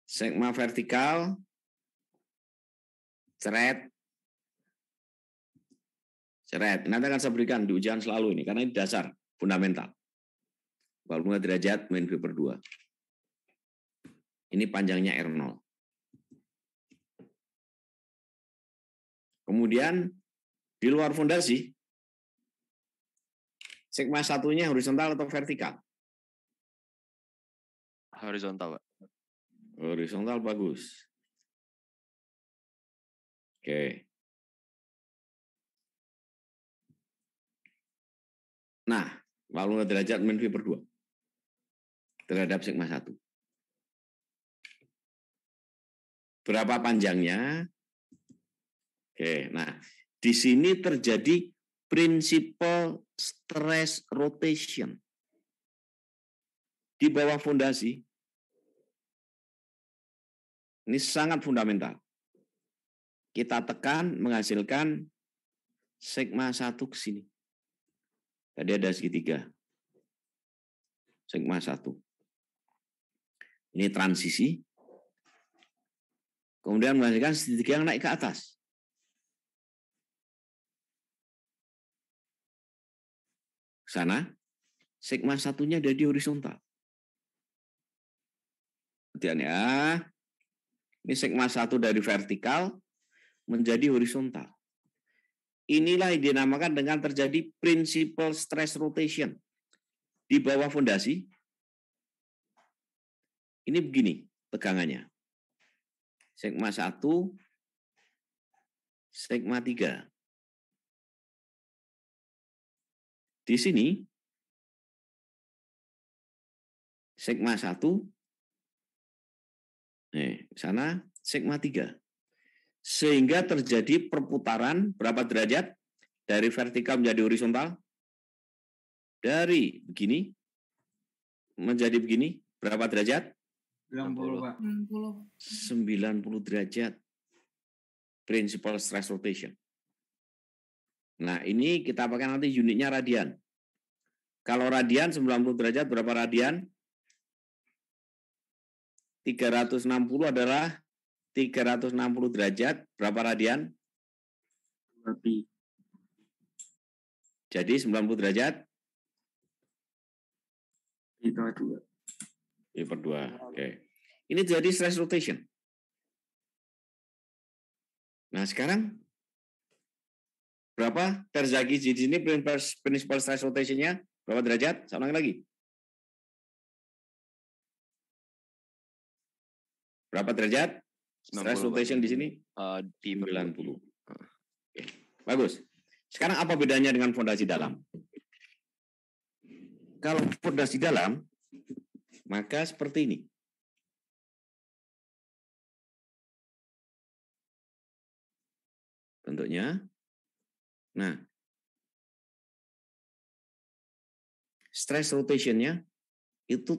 [SPEAKER 1] Sigma vertikal, ceret. Nanti akan saya berikan di ujian selalu ini, karena ini dasar, fundamental. 45 derajat min V per 2. Ini panjangnya R0. Kemudian di luar fondasi, sigma satunya horizontal atau vertikal?
[SPEAKER 3] Horizontal, Pak.
[SPEAKER 1] Horizontal, bagus. Oke. Nah, 45 derajat min V per 2 terhadap sigma 1. Berapa panjangnya? Oke, nah di sini terjadi principal stress rotation di bawah fondasi. Ini sangat fundamental. Kita tekan menghasilkan sigma 1 ke sini. Tadi ada segitiga. Sigma 1. Ini transisi. Kemudian menghasilkan segitiga yang naik ke atas. Sana, sigma 1-nya ada di horizontal. Kemudian ya, ini sigma 1 dari vertikal menjadi horizontal. Inilah yang dinamakan dengan terjadi principal stress rotation. Di bawah fondasi, ini begini tegangannya. Sigma 1, sigma 3. Di sini, sigma 1, sana sigma 3. Sehingga terjadi perputaran berapa derajat dari vertikal menjadi horizontal? Dari begini menjadi begini, berapa derajat?
[SPEAKER 4] 90, Pak.
[SPEAKER 1] 90 derajat. Principal stress rotation. Nah, ini kita pakai nanti unitnya radian. Kalau radian 90 derajat berapa radian? 360 adalah 360 derajat, berapa radian?
[SPEAKER 7] Lebih.
[SPEAKER 1] Jadi 90 derajat?
[SPEAKER 7] Itu 2.
[SPEAKER 1] Per 2. Oke. Ini jadi stress rotation. Nah, sekarang berapa terjadi di sini principal stress rotation-nya? Berapa derajat? Saya ulangi lagi. Berapa derajat? Stress rotation di sini?
[SPEAKER 3] Pi per
[SPEAKER 1] 90. Oke. Bagus. Sekarang apa bedanya dengan fondasi dalam? Kalau fondasi dalam, maka seperti ini. Bentuknya. Nah, stress rotation-nya itu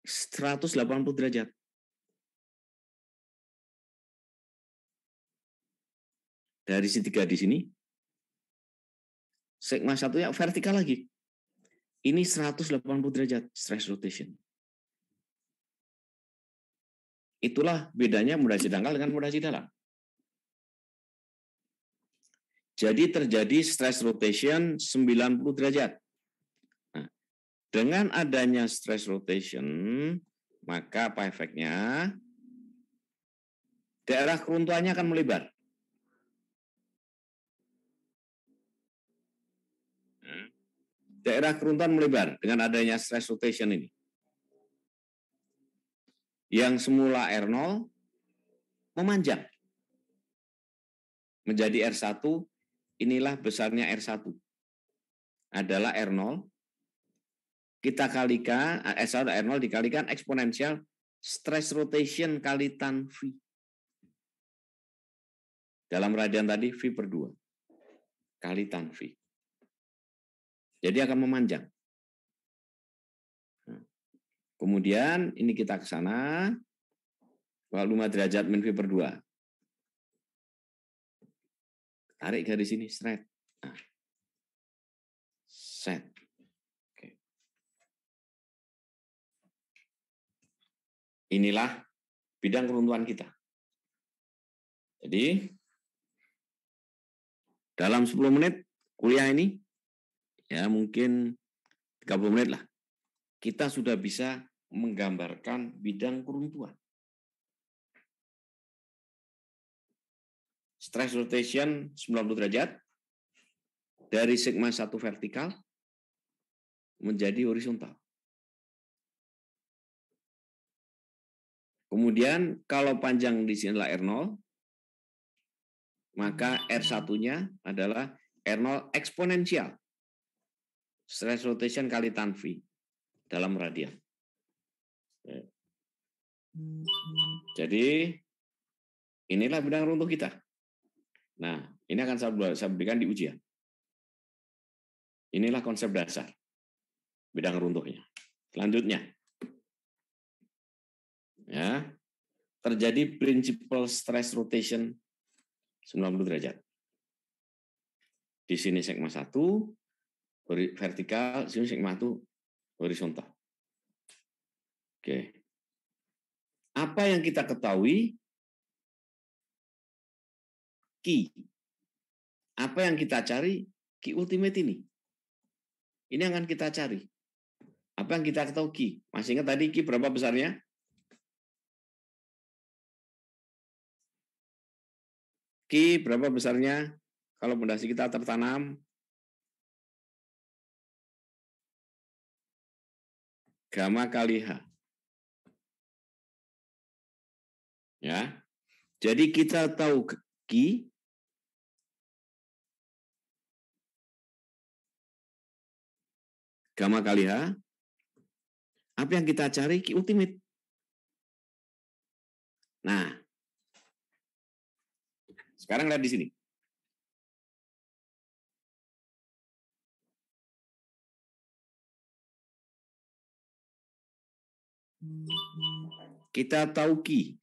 [SPEAKER 1] 180 derajat. Dari segitiga di sini, sigma 1-nya vertikal lagi. Ini 180 derajat stress rotation. Itulah bedanya fondasi dangkal dengan fondasi dalam. Jadi terjadi stress rotation 90 derajat. Nah, dengan adanya stress rotation, maka apa efeknya? Daerah keruntuhannya akan melebar. Daerah keruntuhan melebar dengan adanya stress rotation ini. Yang semula R0 memanjang menjadi R1, inilah besarnya R1. Adalah R0, kita kalikan, S1 R0 dikalikan eksponensial stress rotation kali tan V. Dalam radian tadi V per 2 kali tan V. Jadi akan memanjang. Kemudian ini kita ke sana, 5 derajat min V per 2. Tarik garis sini, straight. Nah. Set. Oke. Inilah bidang keruntuhan kita. Jadi, dalam 10 menit kuliah ini, ya mungkin 30 menit lah, kita sudah bisa menggambarkan bidang keruntuhan. Stress rotation 90 derajat, dari sigma 1 vertikal menjadi horizontal. Kemudian kalau panjang di sini adalah R0, maka R1-nya adalah R0 eksponensial. Stress rotation kali tan V dalam radian. Jadi inilah bidang runtuh kita. Nah, Ini akan saya berikan di ujian. Inilah konsep dasar bidang runtuhnya. Selanjutnya, ya, terjadi principal stress rotation 90 derajat. Di sini sigma 1 vertikal, di sini sigma 1 horizontal. Oke. Apa yang kita ketahui? Ki. Apa yang kita cari? Ki ultimate ini. Ini yang akan kita cari. Apa yang kita ketahui Ki? Masih ingat tadi Ki berapa besarnya? Ki berapa besarnya kalau pondasi kita tertanam? Gamma kali H. Ya. Jadi kita tahu Ki gamma kali H. Apa yang kita cari? Ki ultimate. Nah, sekarang lihat di sini. Kita tahu Ki.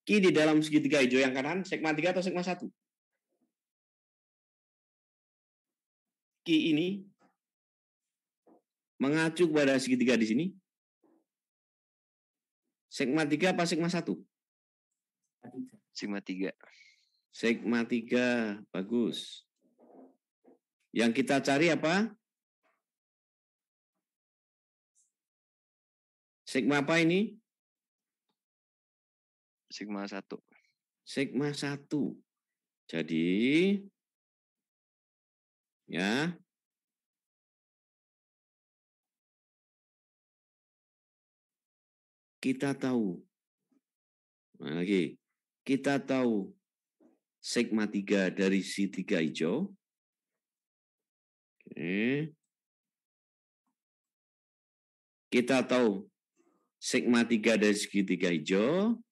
[SPEAKER 1] Ki di dalam segitiga hijau yang kanan, sigma 3 atau sigma 1? Ki ini mengacu pada segitiga di sini. Sigma 3 apa sigma 1?
[SPEAKER 3] Sigma 3.
[SPEAKER 1] Sigma 3, bagus. Yang kita cari apa? Sigma apa ini?
[SPEAKER 3] Sigma 1.
[SPEAKER 1] Sigma 1. Jadi, ya, kita tahu. Nah, lagi, kita tahu sigma 3 dari segitiga hijau. Oke. Kita tahu sigma 3 dari segitiga hijau.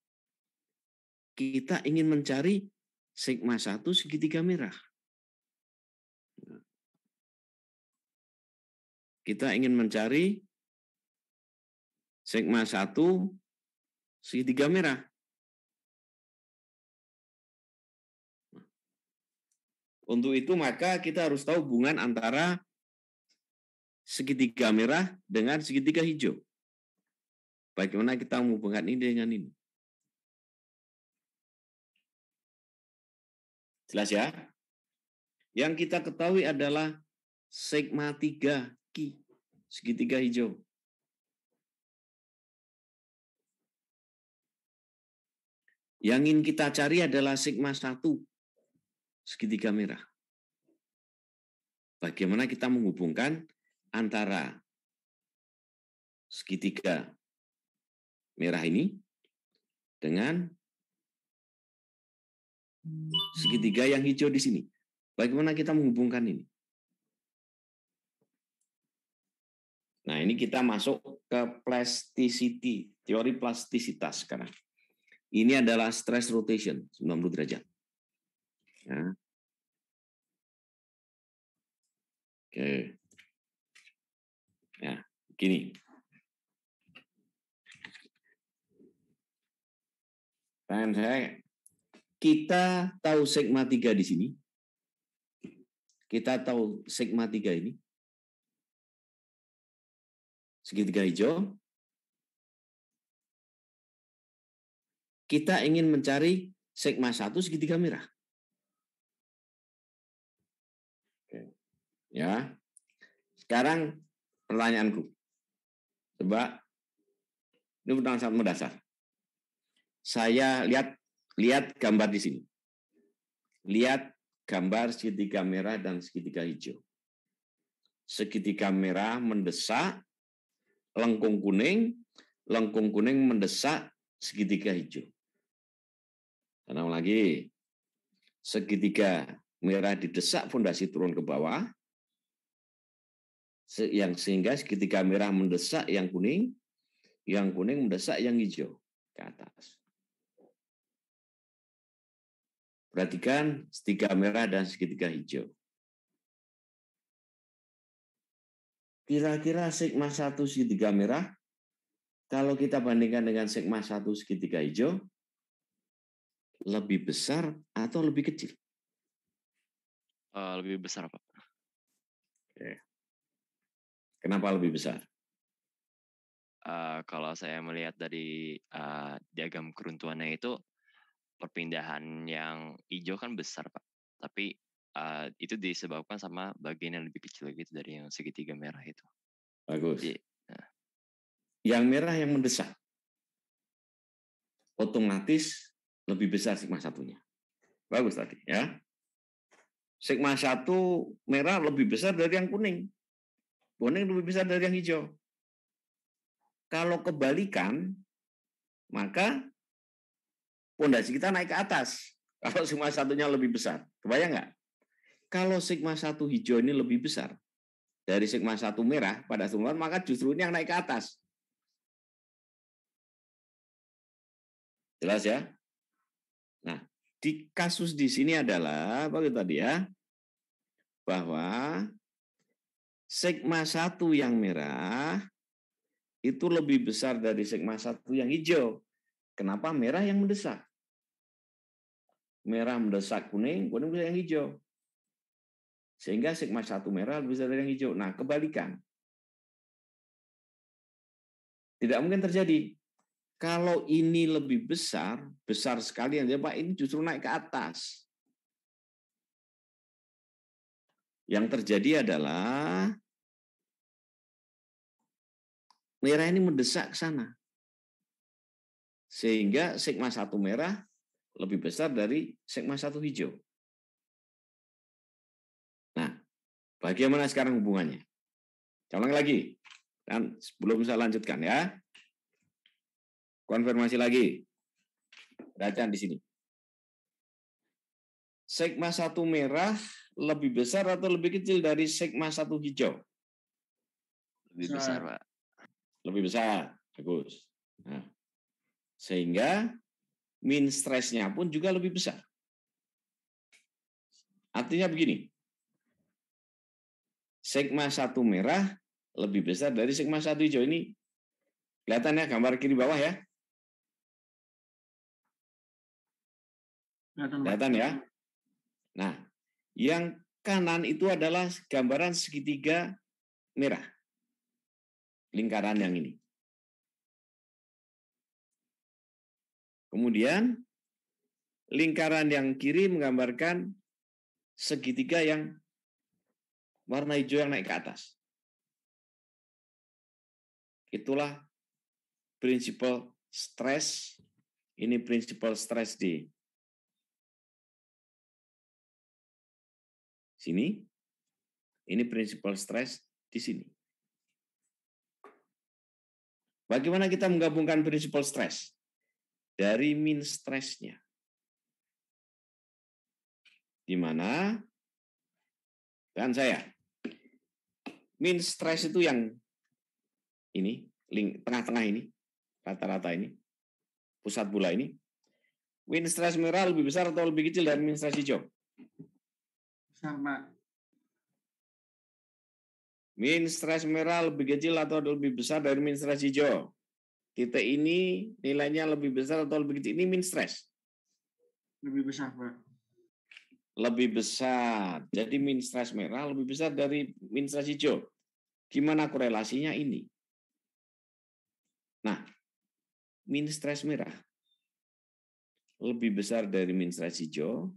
[SPEAKER 1] Kita ingin mencari sigma 1 segitiga merah. Kita ingin mencari sigma 1 segitiga merah. Untuk itu maka kita harus tahu hubungan antara segitiga merah dengan segitiga hijau. Bagaimana kita menghubungkan ini dengan ini? Jelas ya? Yang kita ketahui adalah sigma 3 Ki, segitiga hijau. Yang ingin kita cari adalah sigma 1, segitiga merah. Bagaimana kita menghubungkan antara segitiga merah ini dengan segitiga yang hijau di sini. Bagaimana kita menghubungkan ini? Nah, ini kita masuk ke plasticity, teori plastisitas sekarang. Ini adalah stress rotation 90 derajat. Ya. Oke. Ya, gini. Dan kita tahu sigma 3 di sini. Kita tahu sigma 3 ini. Segitiga hijau. Kita ingin mencari sigma 1 segitiga merah. Oke. Ya. Sekarang pertanyaanku. Coba. Ini pertanyaan sangat mendasar. Saya lihat gambar di sini. Lihat gambar segitiga merah dan segitiga hijau. Segitiga merah mendesak lengkung kuning mendesak segitiga hijau. Tanam lagi. Segitiga merah didesak fondasi turun ke bawah. Sehingga segitiga merah mendesak yang kuning mendesak yang hijau ke atas. Perhatikan segitiga merah dan segitiga hijau. Kira-kira sigma 1 segitiga merah, kalau kita bandingkan dengan sigma 1 segitiga hijau, lebih besar atau lebih kecil?
[SPEAKER 3] Lebih besar, Pak.
[SPEAKER 1] Oke. Kenapa lebih besar?
[SPEAKER 3] Kalau saya melihat dari diagram keruntuhannya itu, perpindahan yang hijau kan besar, Pak. Tapi itu disebabkan sama bagian yang lebih kecil gitu dari yang segitiga merah itu.
[SPEAKER 1] Bagus.
[SPEAKER 3] Jadi,
[SPEAKER 1] Yang merah yang mendesak, otomatis lebih besar sigma satunya. Bagus tadi ya. Sigma 1 merah lebih besar dari yang kuning. Kuning lebih besar dari yang hijau. Kalau kebalikan, maka pondasi kita naik ke atas. Kalau sigma satunya lebih besar. Kebayang nggak? Kalau sigma 1 hijau ini lebih besar dari sigma 1 merah pada sumber, maka justru ini yang naik ke atas. Jelas ya? Nah, di kasus di sini adalah apa tadi ya? Bahwa sigma 1 yang merah itu lebih besar dari sigma 1 yang hijau. Kenapa? Merah yang mendesak. Merah mendesak kuning, kuning mendesak yang hijau. Sehingga sigma 1 merah lebih besar dari yang hijau. Nah, kebalikan. Tidak mungkin terjadi. Kalau ini lebih besar, besar sekali, yang Pak, ini justru naik ke atas. Yang terjadi adalah merah ini mendesak ke sana. Sehingga sigma 1 merah lebih besar dari sigma 1 hijau. Nah, bagaimana sekarang hubungannya? Coba lagi. Dan sebelum saya lanjutkan ya. Konfirmasi lagi. Perhatian di sini. Sigma 1 merah lebih besar atau lebih kecil dari sigma 1 hijau?
[SPEAKER 3] lebih besar, Pak.
[SPEAKER 1] Lebih besar. Bagus. Nah, sehingga min stresnya pun juga lebih besar. Artinya begini. Sigma 1 merah lebih besar dari sigma 1 hijau. Ini kelihatan ya gambar kiri bawah ya? Kelihatan ya? Nah, yang kanan itu adalah gambaran segitiga merah. Lingkaran yang ini. Kemudian, lingkaran yang kiri menggambarkan segitiga yang warna hijau yang naik ke atas. Itulah prinsipal stres. Ini prinsipal stres di sini. Ini prinsipal stres di sini. Bagaimana kita menggabungkan prinsipal stres? Dari min stresnya. Di mana kan saya min stres itu yang ini, tengah-tengah ini, rata-rata ini, pusat bola ini. Min stres merah lebih besar atau lebih kecil dari min stres hijau?
[SPEAKER 4] Besar, Pak.
[SPEAKER 1] Min stres merah lebih kecil atau lebih besar dari min stres hijau? Titik ini nilainya lebih besar atau lebih kecil? Ini min stres.
[SPEAKER 4] Lebih besar, Pak.
[SPEAKER 1] Lebih besar. Jadi min stres merah lebih besar dari min stres hijau. Gimana korelasinya ini? Nah, min stres merah lebih besar dari min stres hijau.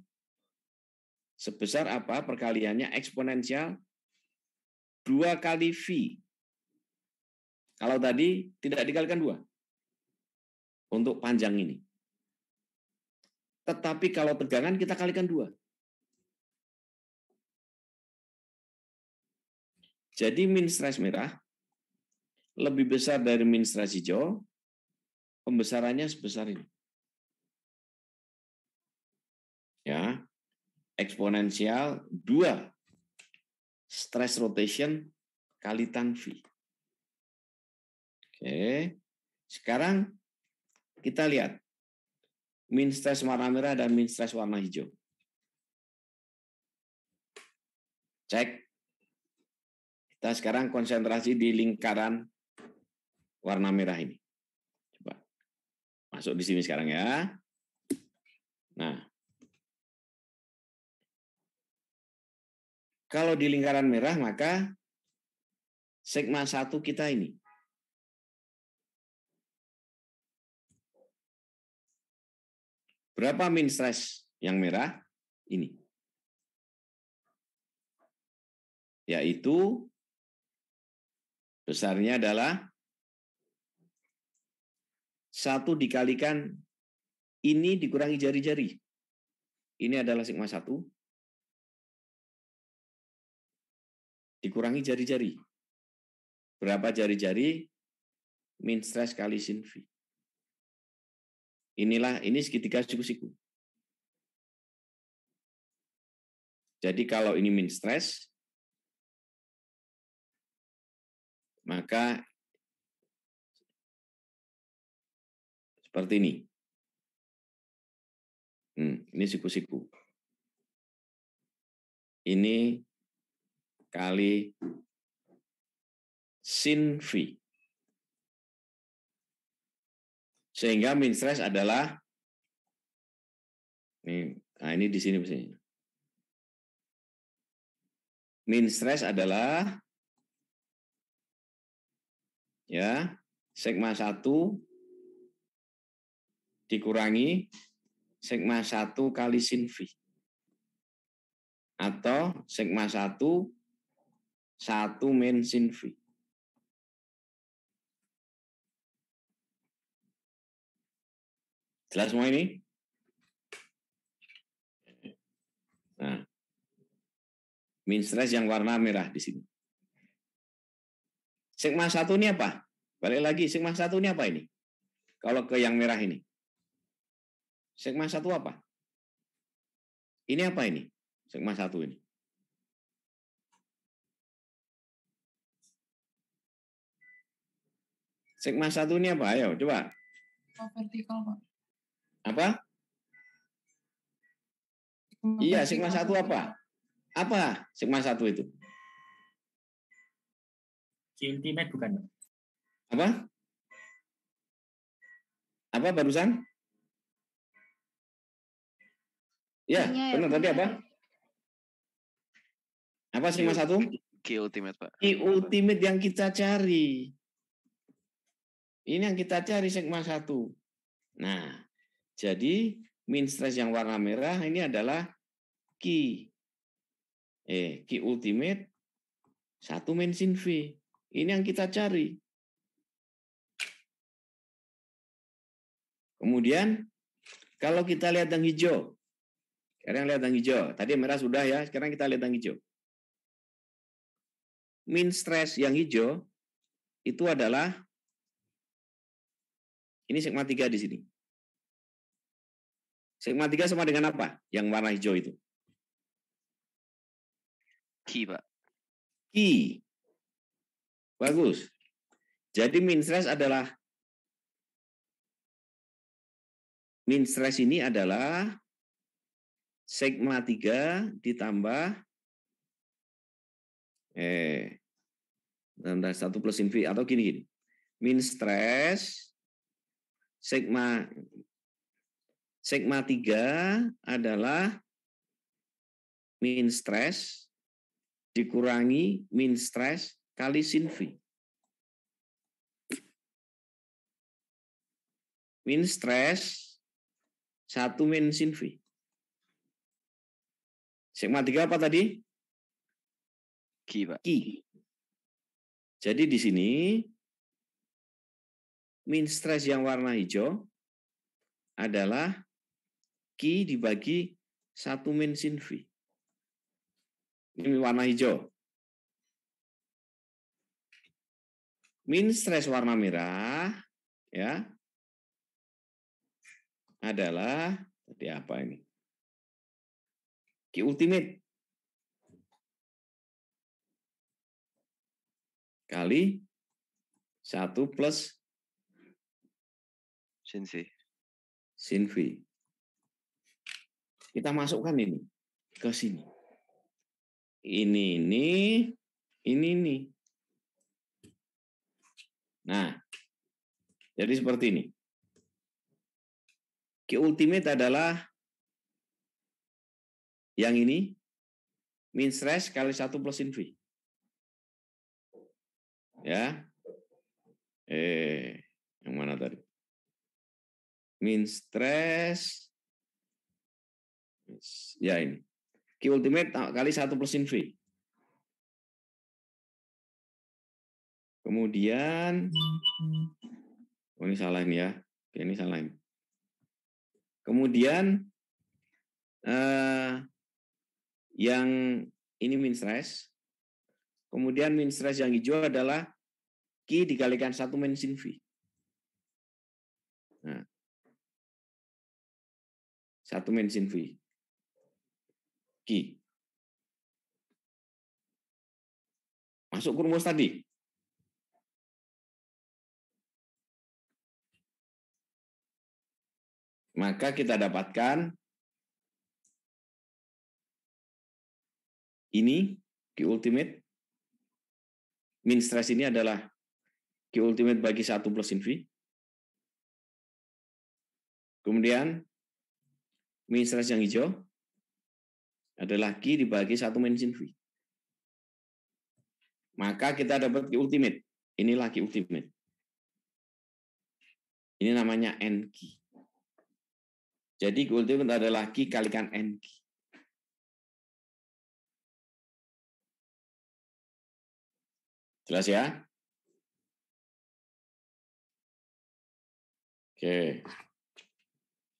[SPEAKER 1] Sebesar apa perkaliannya? Eksponensial 2 kali V. Kalau tadi tidak dikalikan 2. Untuk panjang ini. Tetapi kalau tegangan kita kalikan 2. Jadi min stres merah lebih besar dari min stres hijau, pembesarannya sebesar ini. Ya, eksponensial 2 stress rotation kali tan V. Oke, sekarang kita lihat min stres warna merah dan min stres warna hijau. Cek. Kita sekarang konsentrasi di lingkaran warna merah ini. Coba masuk di sini sekarang ya. Nah, kalau di lingkaran merah maka sigma 1 kita ini. Berapa min stress yang merah? Ini. Yaitu besarnya adalah 1 dikalikan ini dikurangi jari-jari. Ini adalah sigma 1. Dikurangi jari-jari. Berapa jari-jari? Min stress kali sin V. Ini segitiga siku-siku. Jadi kalau ini min stress, maka seperti ini. Ini siku-siku. Ini kali sin V. Sehingga min stress adalah ini di sini misalnya. Min stress adalah ya sigma 1 dikurangi sigma 1 kali sin V. Atau sigma 1 min sin V. Jelas semua ini? Nah, min stress yang warna merah di sini. Sigma 1 ini apa? Balik lagi, sigma 1 ini apa ini? Kalau ke yang merah ini. Sigma 1 apa? Ini apa ini? Sigma 1 ini. Sigma 1 ini apa? Ayo, coba.
[SPEAKER 5] Vertikal, Pak.
[SPEAKER 1] Apa? Iya, sigma 1 apa? Apa sigma 1 itu?
[SPEAKER 6] Ultimate bukan?
[SPEAKER 1] Apa? Apa barusan? Ya, benar tadi apa? Apa sigma 1?
[SPEAKER 3] Q ultimate, Pak.
[SPEAKER 1] Q ultimate yang kita cari. Ini yang kita cari sigma 1. Nah, jadi min stress yang warna merah ini adalah Q. Q ultimate 1 min sin V. Ini yang kita cari. Kemudian kalau kita lihat yang hijau. Sekarang lihat yang hijau. Tadi merah sudah ya, sekarang kita lihat yang hijau. Min stress yang hijau itu adalah ini sigma 3 di sini. Sigma 3 sama dengan apa? Yang warna hijau itu.
[SPEAKER 3] Q, Pak.
[SPEAKER 1] Q. Bagus. Jadi min stress ini adalah sigma 3 ditambah 1 plus sin V atau gini. Min stress sigma 3 adalah min stress dikurangi min stress kali sin V. Min stress 1 min sin V. Sigma 3 apa tadi?
[SPEAKER 3] Q, Pak.
[SPEAKER 1] Q. Jadi di sini min stress yang warna hijau adalah Q dibagi 1 min sin V. Ini warna hijau. Min stress warna merah ya adalah tadi apa ini? Q ultimate kali 1 plus
[SPEAKER 3] sin V.
[SPEAKER 1] sin V. Kita masukkan ini ke sini. ini. Nah, jadi seperti ini. Q ultimate adalah yang ini, min stress kali 1 plus in V. Ya. Yang mana tadi? Min stress. Ya ini. Q ultimate kali 1 plus in V. Kemudian, ini salah ini ya. Ini salah ini. Kemudian, yang ini min stress. Kemudian min stress yang hijau adalah Q dikalikan 1 min sin V. Nah, 1 min sin V. Q. Masuk ke rumus tadi. Maka kita dapatkan ini Q ultimate. Min stress ini adalah Q ultimate bagi 1 plus in V. Kemudian min stress yang hijau adalah Q dibagi 1 min sin V. Maka kita dapat Q ultimate. Inilah Q ultimate. Ini namanya NQ. Jadi Q ultimate adalah Q kalikan NQ. Jelas ya? Oke.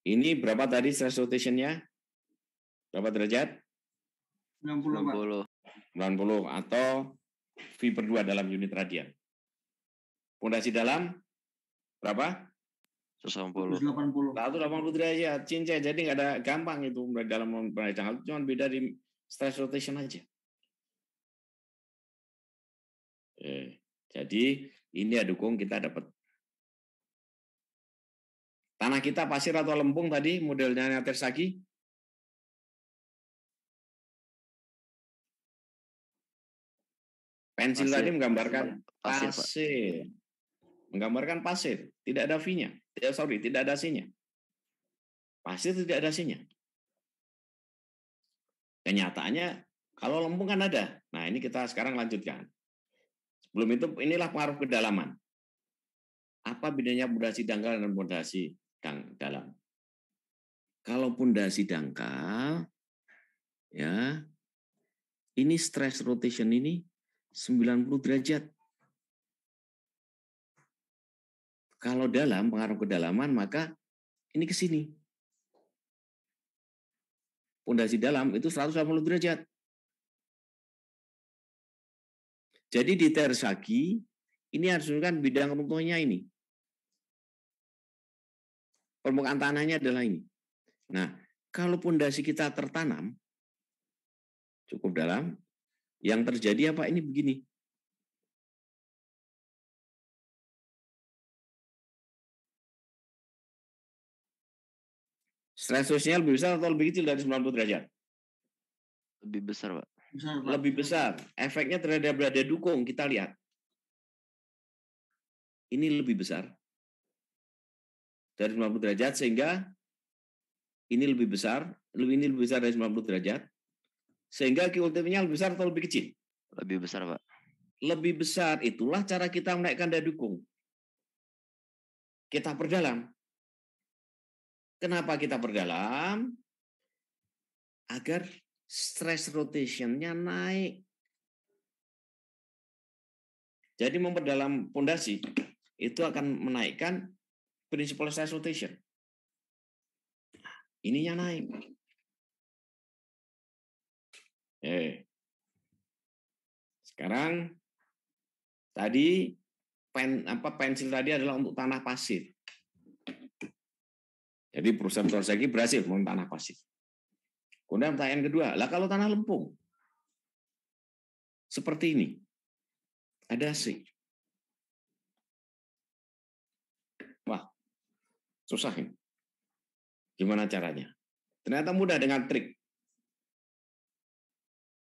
[SPEAKER 1] Ini berapa tadi stress rotation-nya? Berapa derajat?
[SPEAKER 4] 90, Pak.
[SPEAKER 1] 90 atau V per 2 dalam unit radian. Pondasi dalam berapa?
[SPEAKER 3] 180.
[SPEAKER 4] 180.
[SPEAKER 1] 180 derajat. Cincai. Jadi nggak ada gampang itu dalam perancang. Cuma beda di stress rotation aja. Jadi ini ya dukung kita dapat. Tanah kita pasir atau lempung tadi modelnya Tersagi. Pensil tadi menggambarkan pasir. Menggambarkan pasir, tidak ada V-nya. Tidak ada C-nya. Pasir tidak ada C-nya. Kenyataannya kalau lempung kan ada. Nah, ini kita sekarang lanjutkan. Sebelum itu inilah pengaruh kedalaman. Apa bedanya pondasi dangkal dan pondasi dalam? Kalau pondasi dangkal ya ini stress rotation ini 90 derajat. Kalau dalam pengaruh kedalaman maka ini ke sini. Pondasi dalam itu 180 derajat. Jadi di Tersagi ini harus menunjukkan bidang runtuhnya ini. Permukaan tanahnya adalah ini. Nah, kalau pondasi kita tertanam cukup dalam, yang terjadi apa ini begini. Stress rotation lebih besar atau lebih kecil dari 90 derajat?
[SPEAKER 3] Lebih besar, Pak.
[SPEAKER 1] Lebih besar. Efeknya terhadap dada dukung, kita lihat. Ini lebih besar dari 90 derajat, sehingga ini lebih besar dari 90 derajat, sehingga Q ultimate-nya lebih besar atau lebih kecil?
[SPEAKER 3] Lebih besar, Pak.
[SPEAKER 1] Lebih besar. Itulah cara kita menaikkan daya dukung. Kita perdalam. Kenapa kita perdalam? Agar stress rotation-nya naik. Jadi memperdalam pondasi itu akan menaikkan principal stress rotation. Ininya naik. Sekarang tadi pensil tadi adalah untuk tanah pasir. Jadi perusahaan Tersagi berhasil membangun tanah pasir. Kemudian pertanyaan kedua, lah kalau tanah lempung seperti ini, ada C. Wah, susah ini. Gimana caranya? Ternyata mudah dengan trik.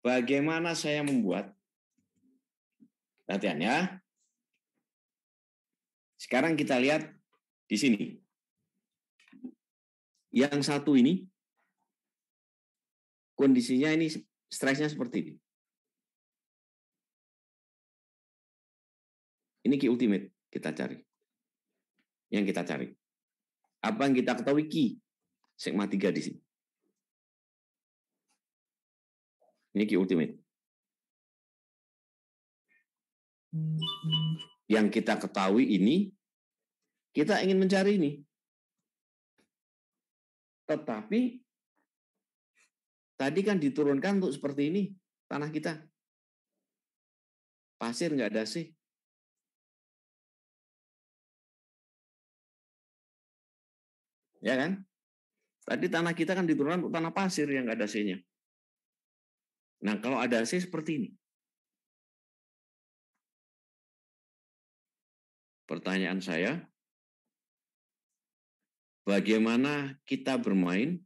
[SPEAKER 1] bagaimana saya membuat, perhatian ya. Sekarang kita lihat di sini. Yang satu ini, kondisinya ini, stresnya seperti ini. Ini key ultimate kita cari. Yang kita cari. Apa yang kita ketahui key? Sigma 3 di sini. Ini key ultimate. Yang kita ketahui ini, kita ingin mencari ini. Tetapi, tadi kan diturunkan untuk seperti ini, tanah kita. Pasir nggak ada sih. Ya kan? Tadi tanah kita kan diturunkan untuk tanah pasir yang nggak ada C-nya. Nah, kalau ada C seperti ini. Pertanyaan saya, bagaimana kita bermain,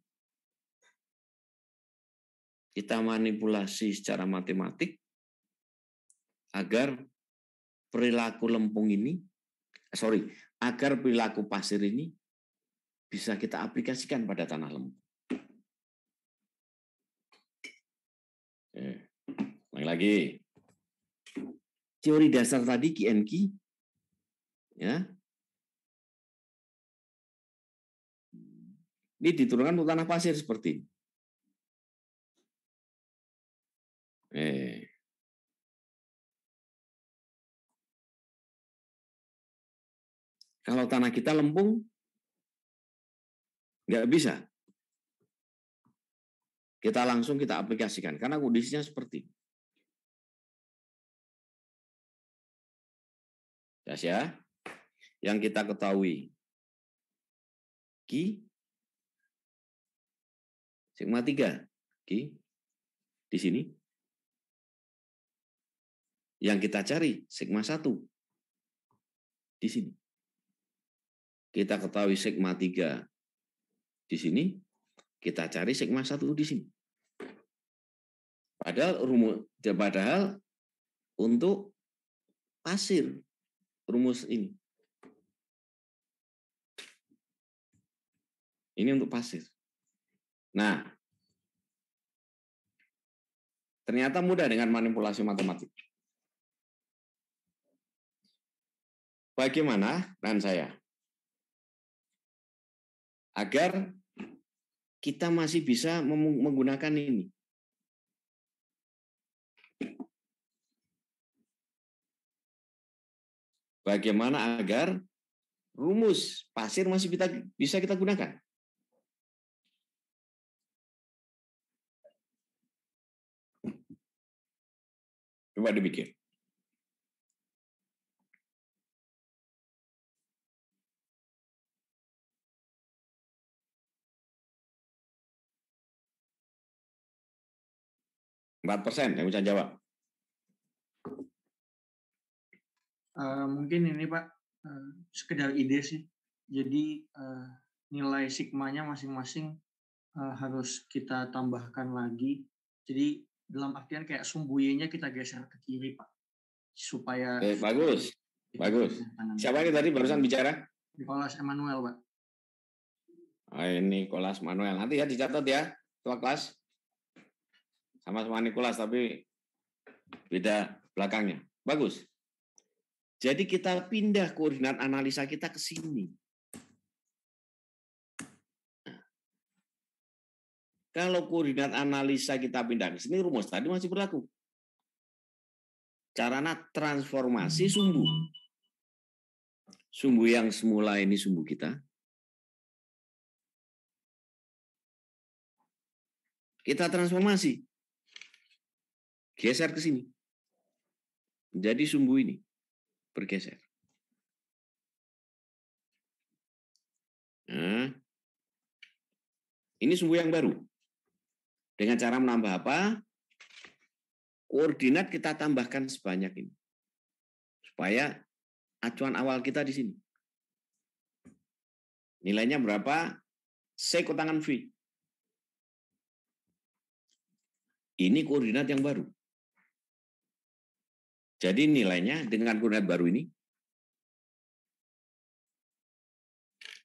[SPEAKER 1] kita manipulasi secara matematik, agar perilaku lempung ini, agar perilaku pasir ini bisa kita aplikasikan pada tanah lempung. Lagi. Teori dasar tadi QNQ, ya. Ini diturunkan untuk tanah pasir seperti ini. Kalau tanah kita lempung, nggak bisa. Kita langsung kita aplikasikan, karena kondisinya seperti ini. Ya, yang kita ketahui Q sigma 3 Q di sini. Yang kita cari sigma 1 di sini. Kita ketahui sigma 3 di sini, kita cari sigma 1 di sini. Padahal untuk pasir rumus ini. Ini untuk pasir. Nah, ternyata mudah dengan manipulasi matematik. Bagaimana dan saya agar kita masih bisa menggunakan ini? Bagaimana agar rumus pasir masih bisa kita gunakan? Coba dipikir. %4 yang bisa jawab.
[SPEAKER 4] Mungkin ini Pak, sekedar ide sih. Jadi nilai sigmanya masing-masing harus kita tambahkan lagi. Jadi dalam artian kayak sumbu Y-nya kita geser ke kiri Pak, supaya
[SPEAKER 1] bagus. Siapa ini tadi barusan bicara?
[SPEAKER 4] Nicholas Emmanuel Pak.
[SPEAKER 1] Ini Nicholas Manuel. Nanti ya dicatat ya, ketua kelas. Sama-sama Nicholas tapi beda belakangnya. Bagus. Jadi kita pindah koordinat analisa kita ke sini. Kalau koordinat analisa kita pindah ke sini, rumus tadi masih berlaku. Caranya transformasi sumbu. Sumbu yang semula ini sumbu kita. Kita transformasi. Geser ke sini. Jadi sumbu ini bergeser. Nah, ini sumbu yang baru. Dengan cara menambah apa? Koordinat kita tambahkan sebanyak ini. Supaya acuan awal kita di sini. Nilainya berapa? C kurangan V. Ini koordinat yang baru. Jadi nilainya dengan koordinat baru ini,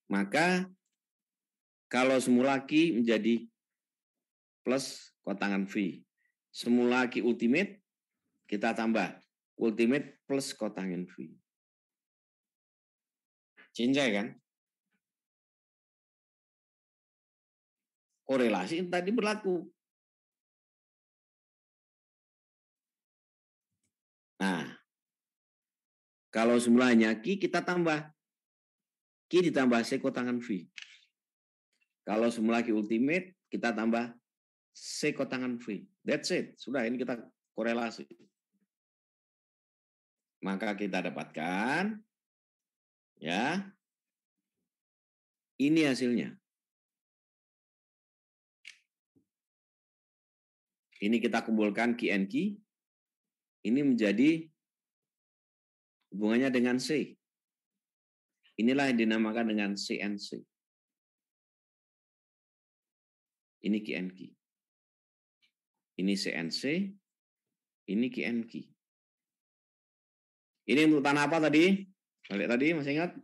[SPEAKER 1] maka kalau semula Q menjadi plus kotangan V. Semula Q ultimate, kita tambah ultimate plus kotangan V. Cincai kan? Korelasi tadi berlaku. Nah, kalau semulanya Q, kita tambah. Q ditambah C kotangan V. Kalau semula Q ultimate, kita tambah C kotangan V. That's it. Sudah, ini kita korelasi. Maka kita dapatkan, ya, ini hasilnya. Ini kita kumpulkan Q and Q. Ini menjadi hubungannya dengan C. Inilah yang dinamakan dengan CNC. Ini QNQ. Ini CNC, ini QNQ. Ini untuk tanah apa tadi? Balik tadi, masih ingat?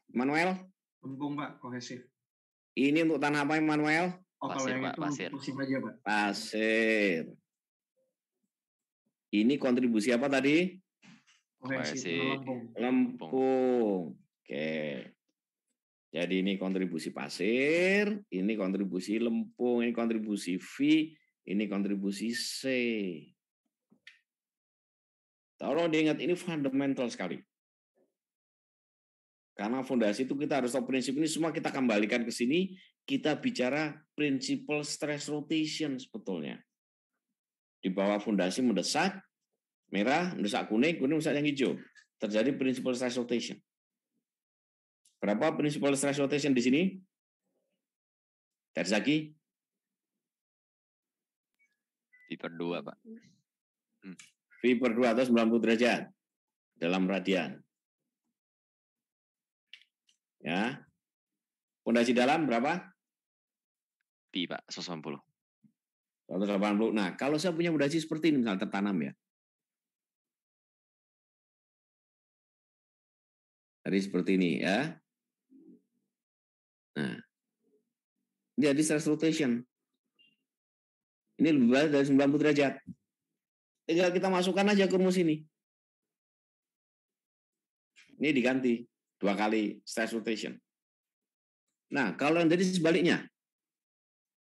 [SPEAKER 1] Manuel?
[SPEAKER 4] Lempung, Pak, kohesif.
[SPEAKER 1] Ini untuk tanah apa, Manuel?
[SPEAKER 4] Oh, kalau yang itu
[SPEAKER 3] pasir.
[SPEAKER 4] pasir aja, Pak.
[SPEAKER 1] Pasir. Ini kontribusi apa tadi?
[SPEAKER 4] Kohesif,
[SPEAKER 1] Lempung. Oke. Jadi ini kontribusi pasir, ini kontribusi lempung, ini kontribusi V, ini kontribusi C. Tolong diingat, ini fundamental sekali. Karena fondasi itu kita harus tahu prinsip ini, semua kita kembalikan ke sini, kita bicara principle stress rotation sebetulnya. Di bawah fondasi mendesak, merah, mendesak kuning, kuning mendesak yang hijau. Terjadi principle stress rotation. Berapa principle stress rotation di sini? Terzaki?
[SPEAKER 3] V/2, Pak.
[SPEAKER 1] V/2 atau 90 derajat dalam radian. Ya. Fondasi dalam berapa?
[SPEAKER 3] Pi, Pak, 180.
[SPEAKER 1] 180. Nah, kalau saya punya fondasi seperti ini, misalnya tertanam ya. Tadi seperti ini ya. Nah, ini jadi stress rotation. Ini lebih banyak dari 90 derajat. Tinggal kita masukkan aja ke rumus ini. Ini diganti 2 kali stress rotation. Nah, kalau yang tadi sebaliknya,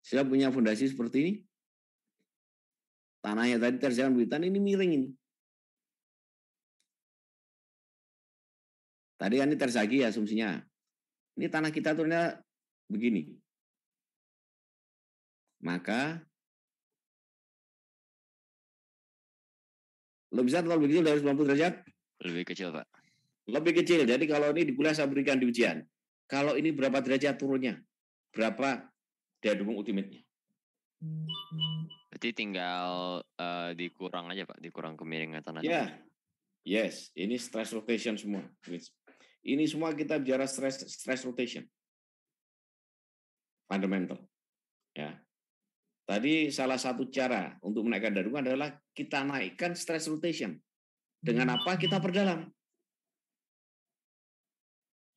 [SPEAKER 1] saya punya fondasi seperti ini. Tanahnya tadi terjadi beritan, ini miring ini. Tadi kan ini terzagi asumsinya. Ini tanah kita turunnya begini. Maka lebih besar atau lebih kecil dari 90 derajat?
[SPEAKER 3] Lebih kecil, Pak.
[SPEAKER 1] Lebih kecil. Jadi kalau ini di kuliah saya berikan di ujian. Kalau ini berapa derajat turunnya? Berapa daya dukung ultimate-nya?
[SPEAKER 3] Berarti tinggal dikurang aja, Pak. Dikurang kemiringan tanah.
[SPEAKER 1] Ya. Yes. Ini stress rotation semua. Ini semua kita bicara stress rotation. Fundamental. Ya. Tadi salah satu cara untuk menaikkan daya dukung adalah kita naikkan stress rotation. Dengan apa? Kita perdalam.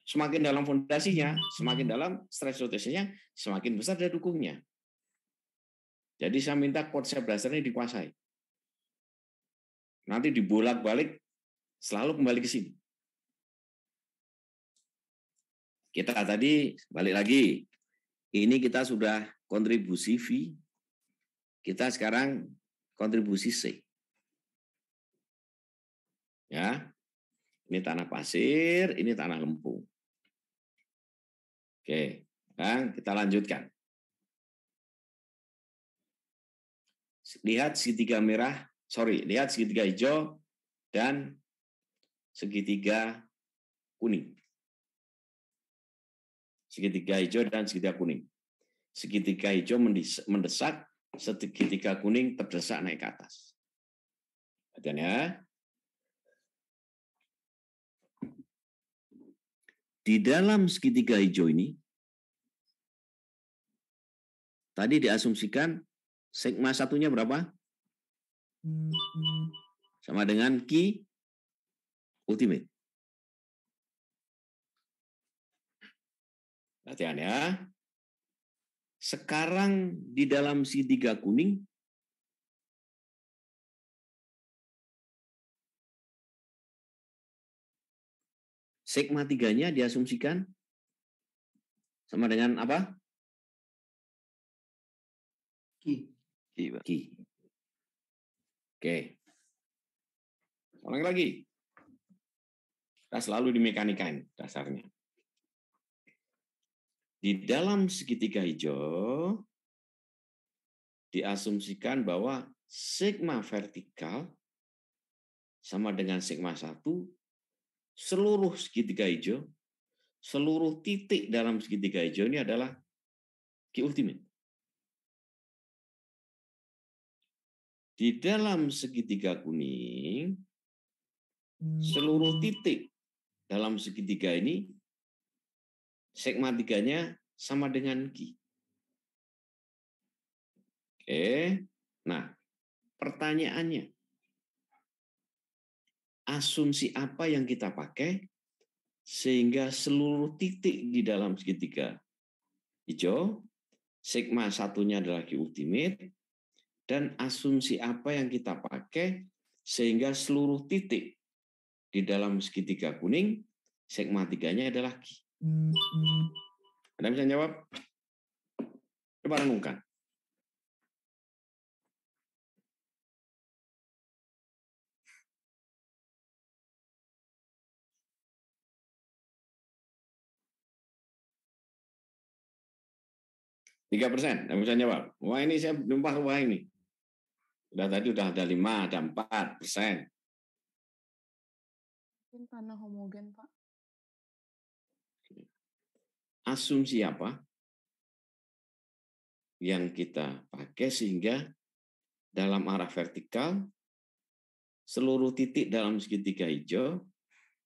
[SPEAKER 1] Semakin dalam fondasinya, semakin dalam stress rotation-nya, semakin besar daya dukungnya. Jadi saya minta konsep dasarnya dikuasai. Nanti dibolak-balik, selalu kembali ke sini. Kita tadi balik lagi. Ini kita sudah kontribusi V. Kita sekarang kontribusi C. Ya. Ini tanah pasir, ini tanah lempung. Oke, sekarang kita lanjutkan. Lihat segitiga merah, lihat segitiga hijau dan segitiga kuning. Segitiga hijau dan segitiga kuning. Segitiga hijau mendesak, segitiga kuning terdesak naik ke atas. Perhatian ya. Di dalam segitiga hijau ini, tadi diasumsikan Sigma satunya berapa? Sama dengan Q ultimate. Perhatian ya. Sekarang di dalam segitiga kuning, sigma 3-nya diasumsikan sama dengan apa?
[SPEAKER 4] Ki.
[SPEAKER 1] Ki. Oke. Ulang lagi. Kita selalu dimekanikan dasarnya. Di dalam segitiga hijau diasumsikan bahwa sigma vertikal sama dengan sigma 1, seluruh segitiga hijau, seluruh titik dalam segitiga hijau ini adalah Q ultimate. Di dalam segitiga kuning, seluruh titik dalam segitiga ini, sigma 3-nya sama dengan Q. Oke, nah pertanyaannya, asumsi apa yang kita pakai sehingga seluruh titik di dalam segitiga hijau, sigma satunya adalah Q ultimate, dan asumsi apa yang kita pakai sehingga seluruh titik di dalam segitiga kuning, sigma 3-nya adalah Q. Anda bisa jawab? Coba renungkan. Tiga %, Anda bisa jawab. Wah ini saya lupa, wah ini. Tadi udah ada 5, ada 4%.
[SPEAKER 5] Mungkin karena homogen, Pak.
[SPEAKER 1] Asumsi apa yang kita pakai sehingga dalam arah vertikal seluruh titik dalam segitiga hijau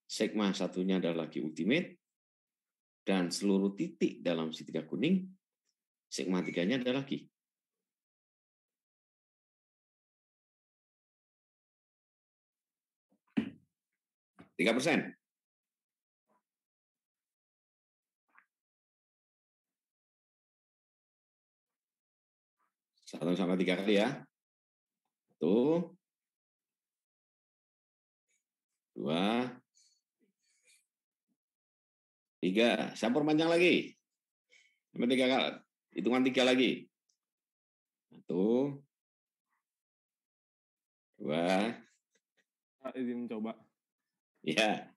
[SPEAKER 1] sigma satunya adalah Q ultimate dan seluruh titik dalam segitiga kuning sigma 3-nya adalah Q. %. 1 sampai 3 kali ya. 1, 2, 3. Saya perpanjang lagi. Sampai 3 kali. Hitungan 3 lagi. 1, 2.
[SPEAKER 10] Izin coba.
[SPEAKER 1] Ya.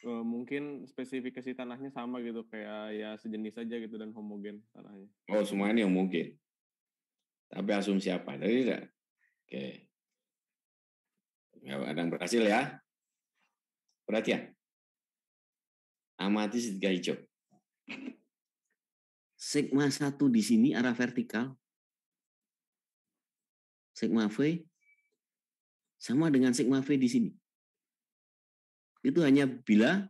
[SPEAKER 10] Mungkin spesifikasi tanahnya sama gitu, kayak ya sejenis saja gitu dan homogen tanahnya.
[SPEAKER 1] Oh, semua ini yang mungkin. Tapi asumsi apa? Dari tidak? Oke. Nggak ada yang berhasil ya. Perhatian. Amati segitiga hijau. Sigma 1 di sini arah vertikal. Sigma V sama dengan sigma V di sini. Itu hanya bila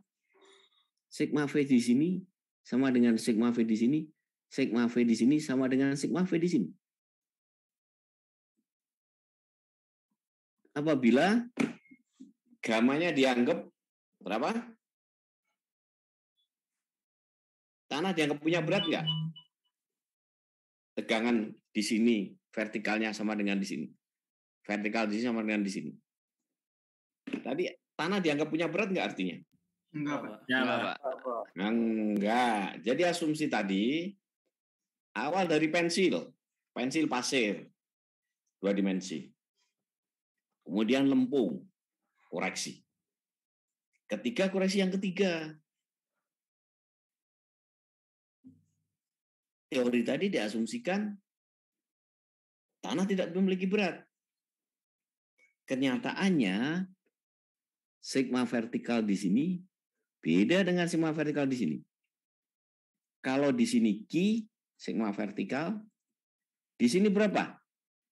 [SPEAKER 1] sigma V di sini sama dengan sigma V di sini, sigma V di sini sama dengan sigma V di sini. Apabila gamanya dianggap berapa? Tanah dianggap punya berat nggak? Tegangan di sini, vertikalnya sama dengan di sini. Vertikal di sini sama dengan di sini. Tadi tanah dianggap punya berat nggak artinya?
[SPEAKER 4] Enggak, Pak.
[SPEAKER 3] Enggak, Pak.
[SPEAKER 1] Enggak. Jadi asumsi tadi awal dari pensil pasir 2 dimensi. Kemudian lempung, koreksi. Ketiga koreksi yang ketiga. Teori tadi diasumsikan tanah tidak memiliki berat. Kenyataannya sigma vertikal di sini beda dengan sigma vertikal di sini. Kalau di sini Q, sigma vertikal, di sini berapa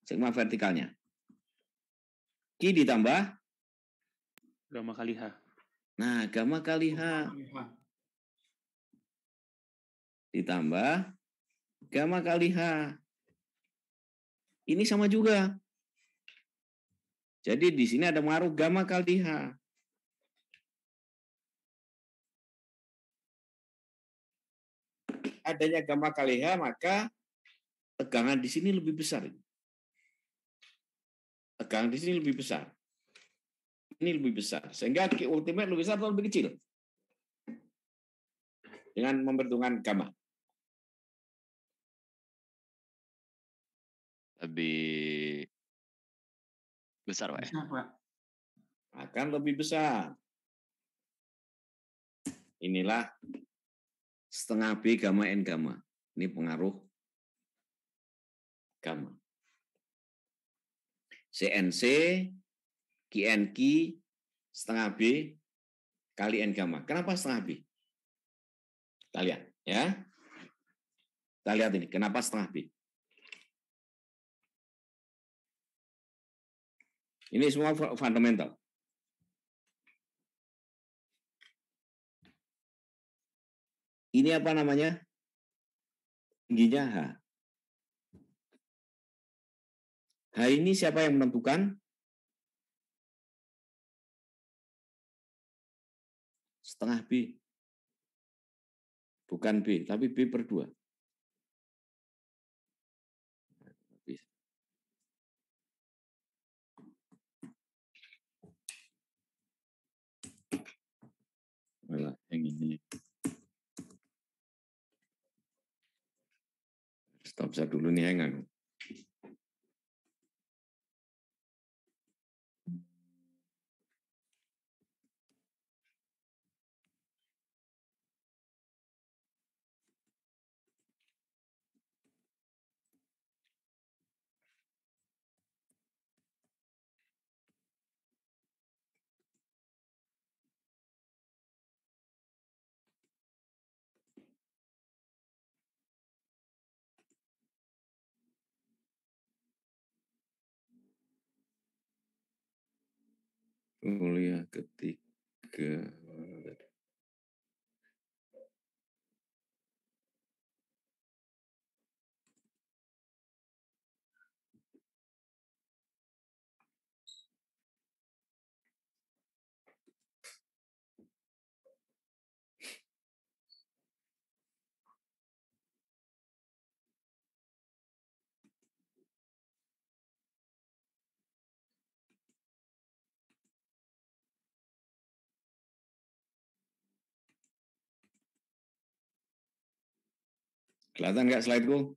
[SPEAKER 1] sigma vertikalnya? Q ditambah
[SPEAKER 10] Gamma kali H.
[SPEAKER 1] Nah, gamma kali H ditambah gamma kali H. Ini sama juga. Jadi di sini ada pengaruh gamma kali H. Adanya gamma kali H, maka tegangan di sini lebih besar. Tegangan di sini lebih besar. Ini lebih besar. Sehingga Q ultimate lebih besar atau lebih kecil? Dengan memperhitungkan gamma.
[SPEAKER 3] Lebih besar, Pak.
[SPEAKER 4] Bisa, Pak.
[SPEAKER 1] Akan lebih besar. Inilah setengah B gamma N gamma. Ini pengaruh gamma. CNC, QNQ, setengah B kali N gamma. Kenapa setengah B? Kita lihat ya. Kita lihat ini, kenapa setengah B? Ini semua fundamental. Ini apa namanya? Tingginya H. H ini siapa yang menentukan? Setengah B. Bukan B, tapi B per 2. Malah yang ini. Stop saya dulu nih, hang. Kuliah ketiga. Kelihatan nggak slide-ku?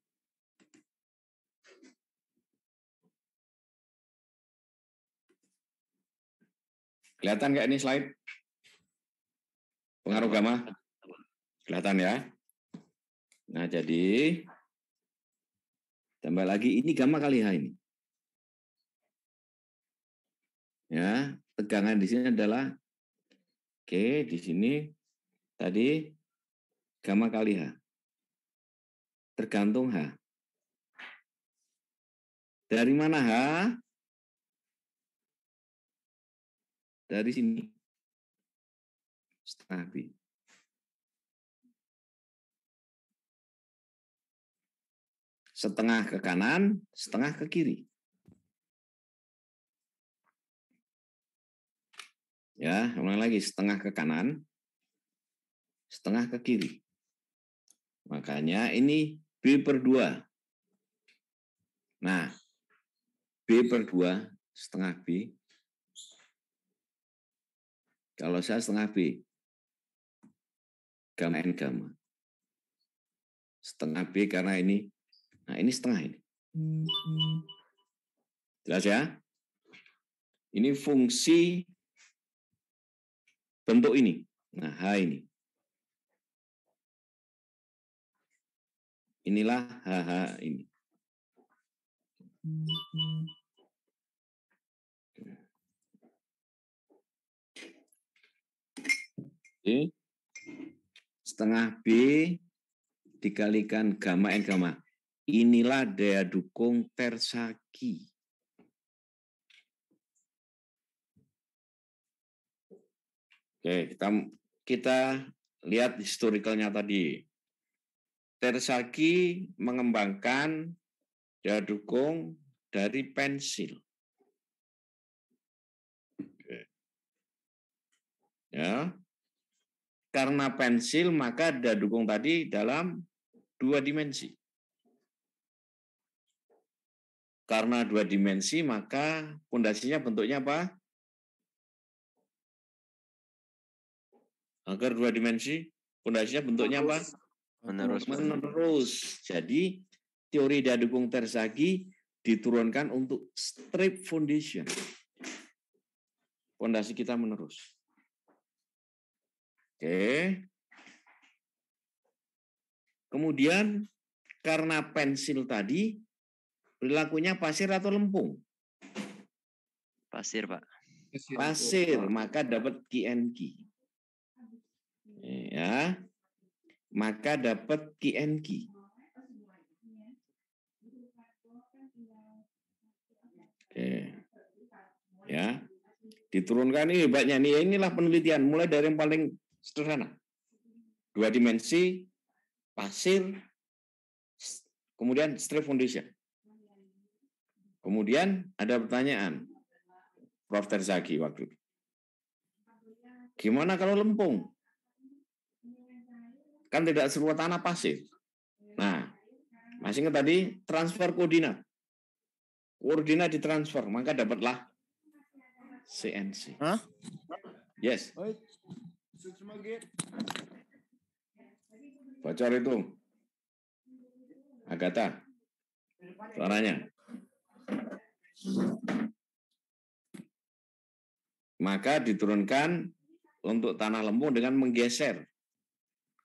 [SPEAKER 1] Kelihatan nggak ini slide? Pengaruh gamma? Kelihatan ya? Nah, jadi tambah lagi ini gamma kali H ini. Ya, tegangan di sini adalah oke, di sini tadi gamma kali H. Tergantung H. Dari mana H? Dari sini. Setengah B. Setengah ke kanan, setengah ke kiri. Ya, ulang lagi, setengah ke kanan, setengah ke kiri. Makanya ini B per 2. Nah, B per 2, setengah B. Kalau saya setengah B, gamma N gamma. Setengah B karena ini, nah ini setengah ini. Jelas ya? Ini fungsi bentuk ini. Nah, H ini. Inilah HH ini. Oke. Setengah B dikalikan gamma N gamma. Inilah daya dukung Tersaki. Oke, kita lihat historicalnya tadi. Tersaki mengembangkan daya dukung dari pensil. Ya. Karena pensil maka daya dukung tadi dalam 2 dimensi. Karena 2 dimensi maka pondasinya bentuknya apa? Agar 2 dimensi pondasinya bentuknya apa? Menerus. Jadi teori daya dukung Terzaghi diturunkan untuk strip foundation. Pondasi kita menerus. Oke. Kemudian karena pensil tadi perilakunya pasir atau lempung?
[SPEAKER 3] Pasir, Pak.
[SPEAKER 1] Pasir, maka dapat QNQ. Ya. Maka dapat QNQ. Oke. Ya. Diturunkan ini hebatnya nih. Inilah penelitian mulai dari yang paling sederhana. 2 dimensi, pasir, kemudian strip foundation. Kemudian ada pertanyaan Prof. Terzaghi waktu itu. Gimana kalau lempung? Kan tidak semua tanah pasir. Nah, masih ingat tadi transfer koordinat. Koordinat ditransfer, maka dapatlah CNC.
[SPEAKER 8] Hah?
[SPEAKER 1] Yes. Bocor itu. Agatha. Suaranya. Maka diturunkan untuk tanah lempung dengan menggeser.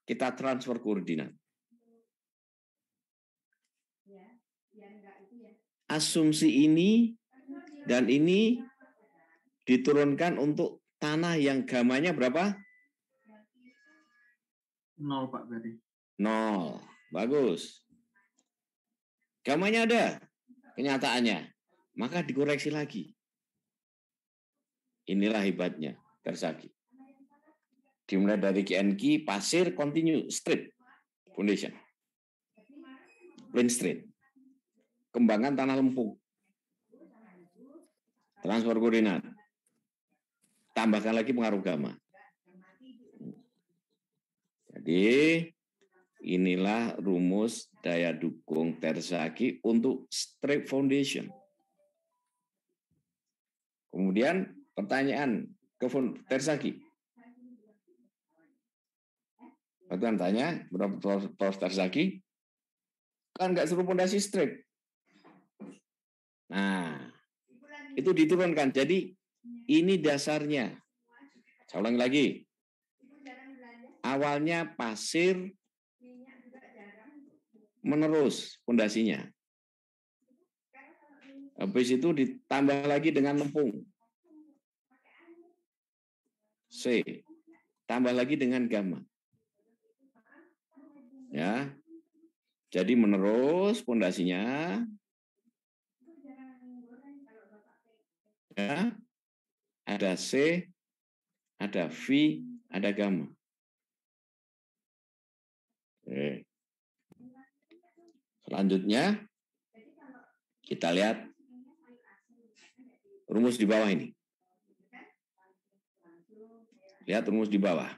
[SPEAKER 1] Kita transfer koordinat. Asumsi ini dan ini diturunkan untuk tanah yang gamanya berapa?
[SPEAKER 4] 0, Pak, berarti.
[SPEAKER 1] 0. Bagus. Gamanya ada kenyataannya. Maka dikoreksi lagi. Inilah hebatnya Terzaghi. Dimulai dari QNQ, pasir, continue, strip, foundation. Plain straight. Kembangan tanah lempung. Transfer koordinat. Tambahkan lagi pengaruh gamma. Jadi inilah rumus daya dukung Terzaghi untuk strip foundation. Kemudian pertanyaan ke Terzaghi. Pertanyaan tanya, Prof. Terzaghi, kan nggak suruh fondasi strip. Nah, itu diturunkan. Jadi ini dasarnya. Saya ulangi lagi. Awalnya pasir menerus fondasinya. Habis itu ditambah lagi dengan lempung. C. Tambah lagi dengan gamma. Ya. Jadi menerus fondasinya. Ya. Ada C, ada V, ada gamma. Oke. Selanjutnya kita lihat rumus di bawah ini. Lihat rumus di bawah.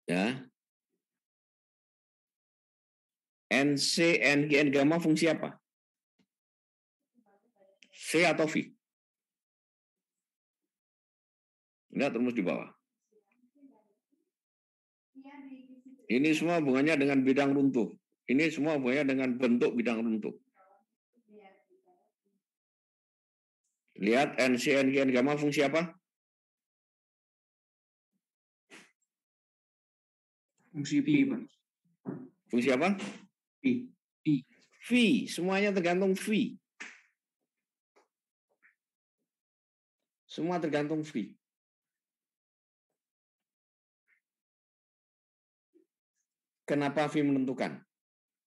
[SPEAKER 1] Ya. NC, NG, N gamma fungsi apa? C atau V? Lihat rumus di bawah. Ini semua hubungannya dengan bidang runtuh. Ini semua hubungannya dengan bentuk bidang runtuh. Lihat NC, NG, N gamma fungsi apa?
[SPEAKER 4] Fungsi pi, Pak.
[SPEAKER 1] Fungsi apa?
[SPEAKER 4] Pi.
[SPEAKER 1] V. Semuanya tergantung V. Semua tergantung V. Kenapa V menentukan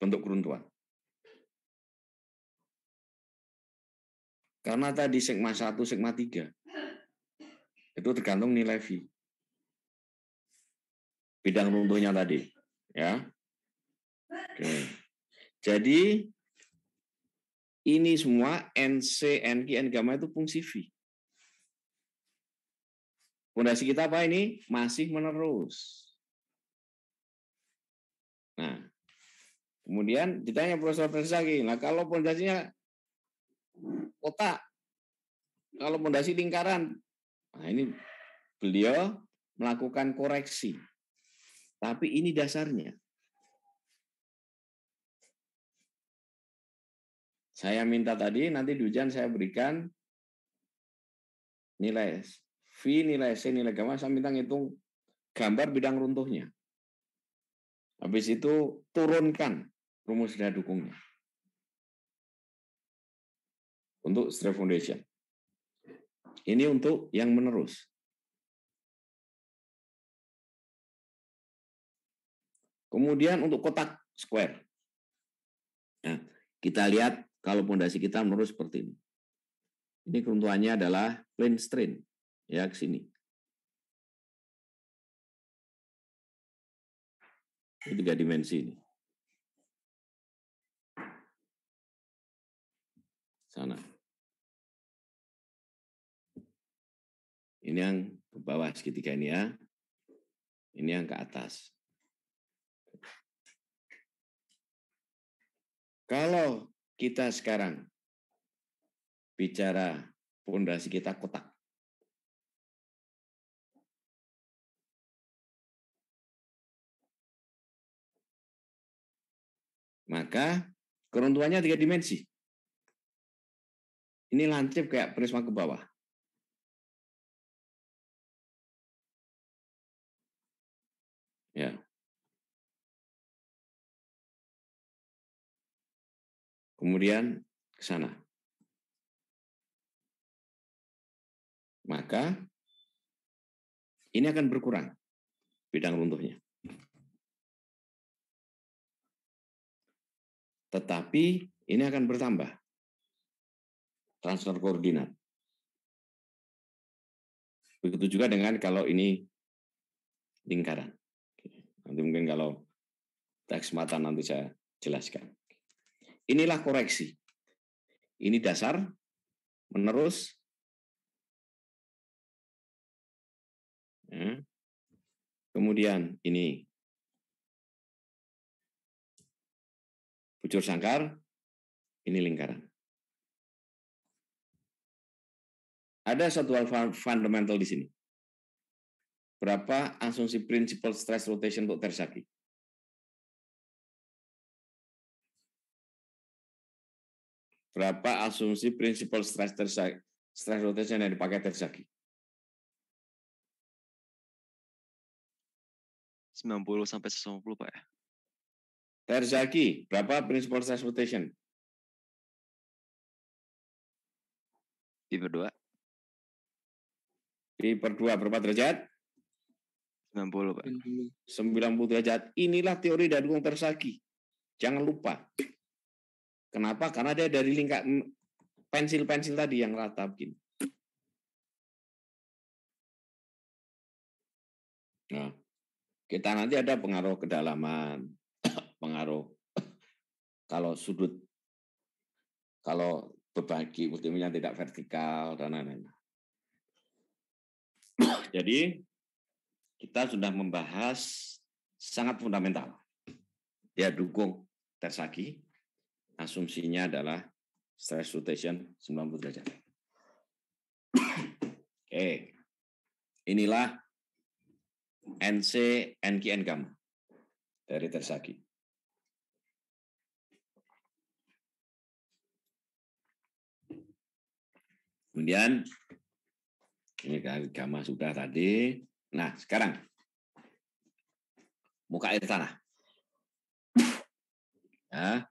[SPEAKER 1] bentuk keruntuhan? Karena tadi sigma 1, sigma 3. Itu tergantung nilai V. Bidang runtuhnya tadi. Ya. Oke. Jadi Ini semua NC, NQ, N gamma itu fungsi V. Fondasi kita apa ini? Masih menerus. Nah, kemudian ditanya Profesor Tersaki, nah kalau fondasinya kotak, kalau fondasi lingkaran, nah ini beliau melakukan koreksi. Tapi ini dasarnya. Saya minta tadi, nanti di ujian saya berikan nilai V, nilai C, nilai gamma, saya minta ngitung gambar bidang runtuhnya. Habis itu turunkan rumus daya dukungnya untuk stress foundation. Ini untuk yang menerus. Kemudian untuk kotak square. Nah, kita lihat kalau fondasi kita menerus seperti ini. Ini keruntuhannya adalah plane strain. Ya, ke sini. Ini 3 dimensi ini. Sana. Ini yang ke bawah segitiga ini ya. Ini yang ke atas. Kalau kita sekarang bicara fondasi kita kotak. Maka keruntuhannya 3 dimensi. Ini lancip kayak prisma ke bawah. Ya. Kemudian ke sana. Maka ini akan berkurang bidang runtuhnya. Tetapi ini akan bertambah transfer koordinat. Begitu juga dengan kalau ini lingkaran. Nanti mungkin kalau teks mata nanti saya jelaskan. Inilah koreksi. Ini dasar, menerus. Ya. Kemudian ini bujur sangkar, ini lingkaran. Ada satu hal fundamental di sini. Berapa asumsi principal stress rotation untuk Tersaki? Berapa asumsi principal stress rotation yang dipakai Tersaki?
[SPEAKER 3] 90 sampai 150 Pak ya.
[SPEAKER 1] Tersaki, berapa principal stress rotation?
[SPEAKER 3] Pi/2.
[SPEAKER 1] Pi/2 berapa derajat?
[SPEAKER 3] 90 Pak.
[SPEAKER 1] 90 derajat. Inilah teori daya dukung Tersaki. Jangan lupa. Kenapa? Karena dia dari lingkar pensil-pensil tadi yang rata begini. Nah, kita nanti ada pengaruh kedalaman, pengaruh kalau sudut, kalau berbagi ultimnya tidak vertikal dan lain-lain. Jadi kita sudah membahas sangat fundamental. Dia dukung Tersaki, asumsinya adalah stress rotation 90 derajat. Oke, inilah NC, NQ, N gamma dari Tersaki. Kemudian ini gamma sudah tadi. Nah, sekarang muka air tanah. Ya.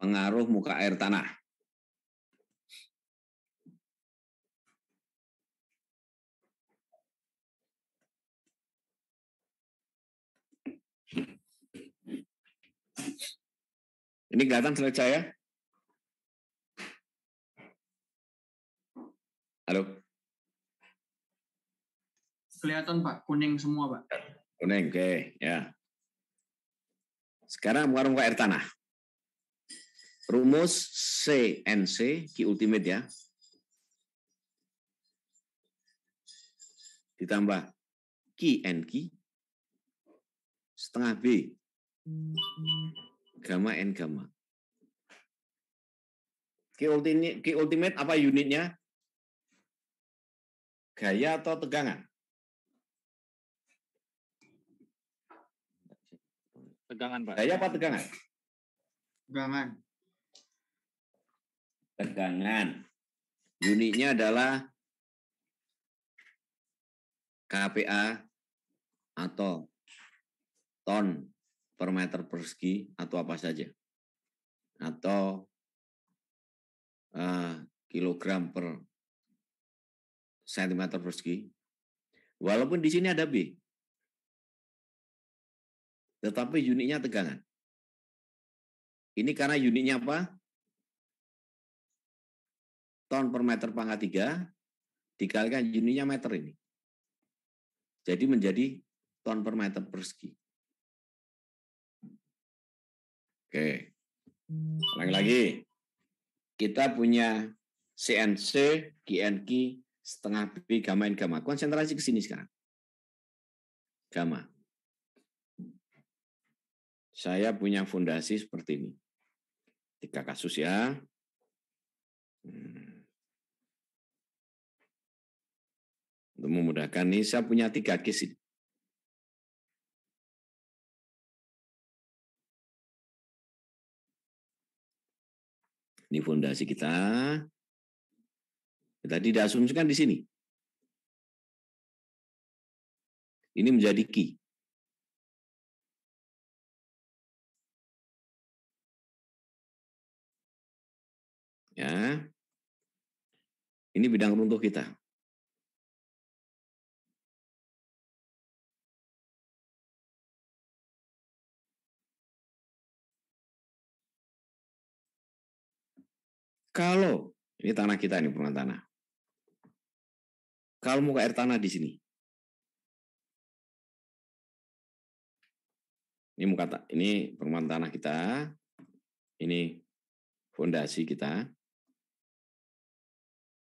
[SPEAKER 1] Pengaruh muka air tanah. Ini kelihatan slide saya? Halo?
[SPEAKER 4] Kelihatan Pak, kuning semua Pak.
[SPEAKER 1] Kuning, oke. Ya. Sekarang muka air tanah. Rumus CNC, Q ultimate ya. Ditambah QNQ setengah B. Gamma N gamma. Q ultimate apa unitnya? Gaya atau tegangan?
[SPEAKER 11] Tegangan, Pak.
[SPEAKER 1] Gaya apa tegangan?
[SPEAKER 4] Tegangan.
[SPEAKER 1] Tegangan. Unitnya adalah kPa atau ton per meter persegi atau apa saja. Atau kilogram per sentimeter persegi. Walaupun di sini ada B. Tetapi unitnya tegangan. Ini karena unitnya apa? Ton per meter pangkat 3 dikalikan unitnya meter ini. Jadi menjadi ton per meter persegi. Oke. Lagi-lagi. Kita punya CNC, QNQ, setengah B, gamma N gamma. Konsentrasi ke sini sekarang. Gamma. Saya punya fondasi seperti ini. 3 kasus ya. Untuk memudahkan ini, saya punya 3 case ini. Ini fondasi kita. Tadi diasumsikan di sini. Ini menjadi key. Ya. Ini bidang runtuh kita. Kalau ini tanah kita, ini permukaan tanah. Kalau muka air tanah di sini, ini permukaan tanah kita, ini fondasi kita,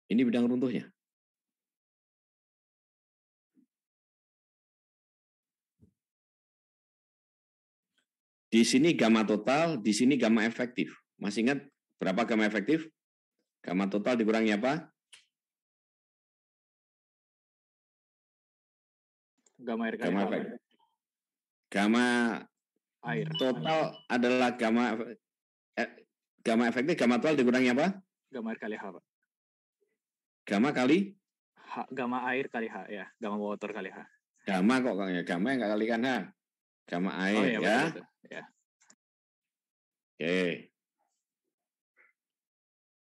[SPEAKER 1] ini bidang runtuhnya. Di sini gamma total, di sini gamma efektif. Masih ingat berapa gamma efektif? Gamma total dikurangi apa?
[SPEAKER 11] Gamma air
[SPEAKER 1] Gamma efektif. Gamma
[SPEAKER 11] air.
[SPEAKER 1] Total adalah gamma efektif, gamma total dikurangi apa?
[SPEAKER 11] Gamma air kali H, Pak.
[SPEAKER 1] Gamma kali?
[SPEAKER 11] Gamma air kali H, ya. Gamma water kali H.
[SPEAKER 1] Gamma kok, ya. Gamma nggak kalikan H. Gamma air,
[SPEAKER 11] oh, iya,
[SPEAKER 1] ya.
[SPEAKER 11] Betul. Ya.
[SPEAKER 1] Oke.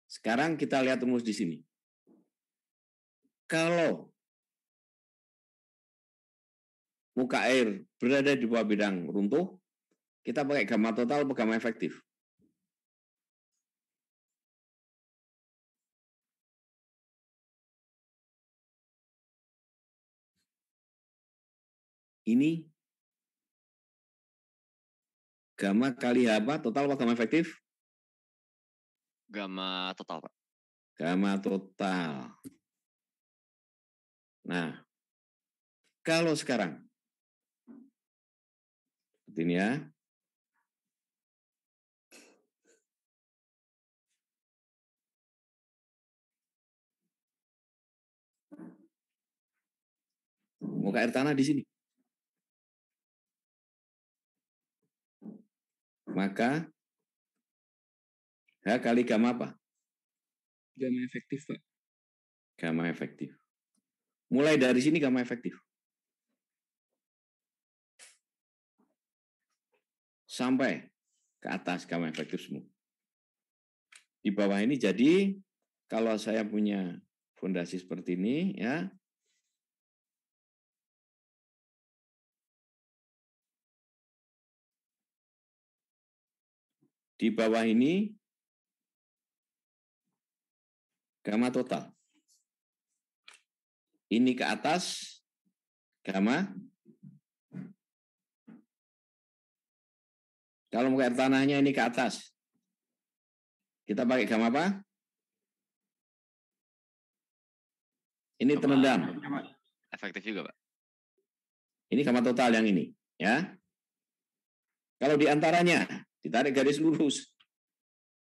[SPEAKER 1] Sekarang kita lihat rumus di sini. Kalau muka air berada di bawah bidang runtuh, kita pakai gamma total atau gamma efektif? Ini gamma kali apa? Total atau gamma efektif?
[SPEAKER 3] Gamma total, Pak.
[SPEAKER 1] Gamma total. Nah, kalau sekarang seperti ini ya. Muka air tanah di sini. Maka H kali gamma apa?
[SPEAKER 7] Gamma efektif, Pak.
[SPEAKER 1] Gamma efektif. Mulai dari sini gamma efektif. Sampai ke atas gamma efektif semua. Di bawah ini jadi kalau saya punya fondasi seperti ini ya. Di bawah ini gamma total. Ini ke atas gamma Kalau muka air tanahnya ini ke atas, kita pakai gamma apa? Ini
[SPEAKER 3] Gamma
[SPEAKER 1] terendam.
[SPEAKER 3] efektif juga, Pak.
[SPEAKER 1] Ini gamma total yang ini, ya. Kalau di antaranya ditarik garis lurus.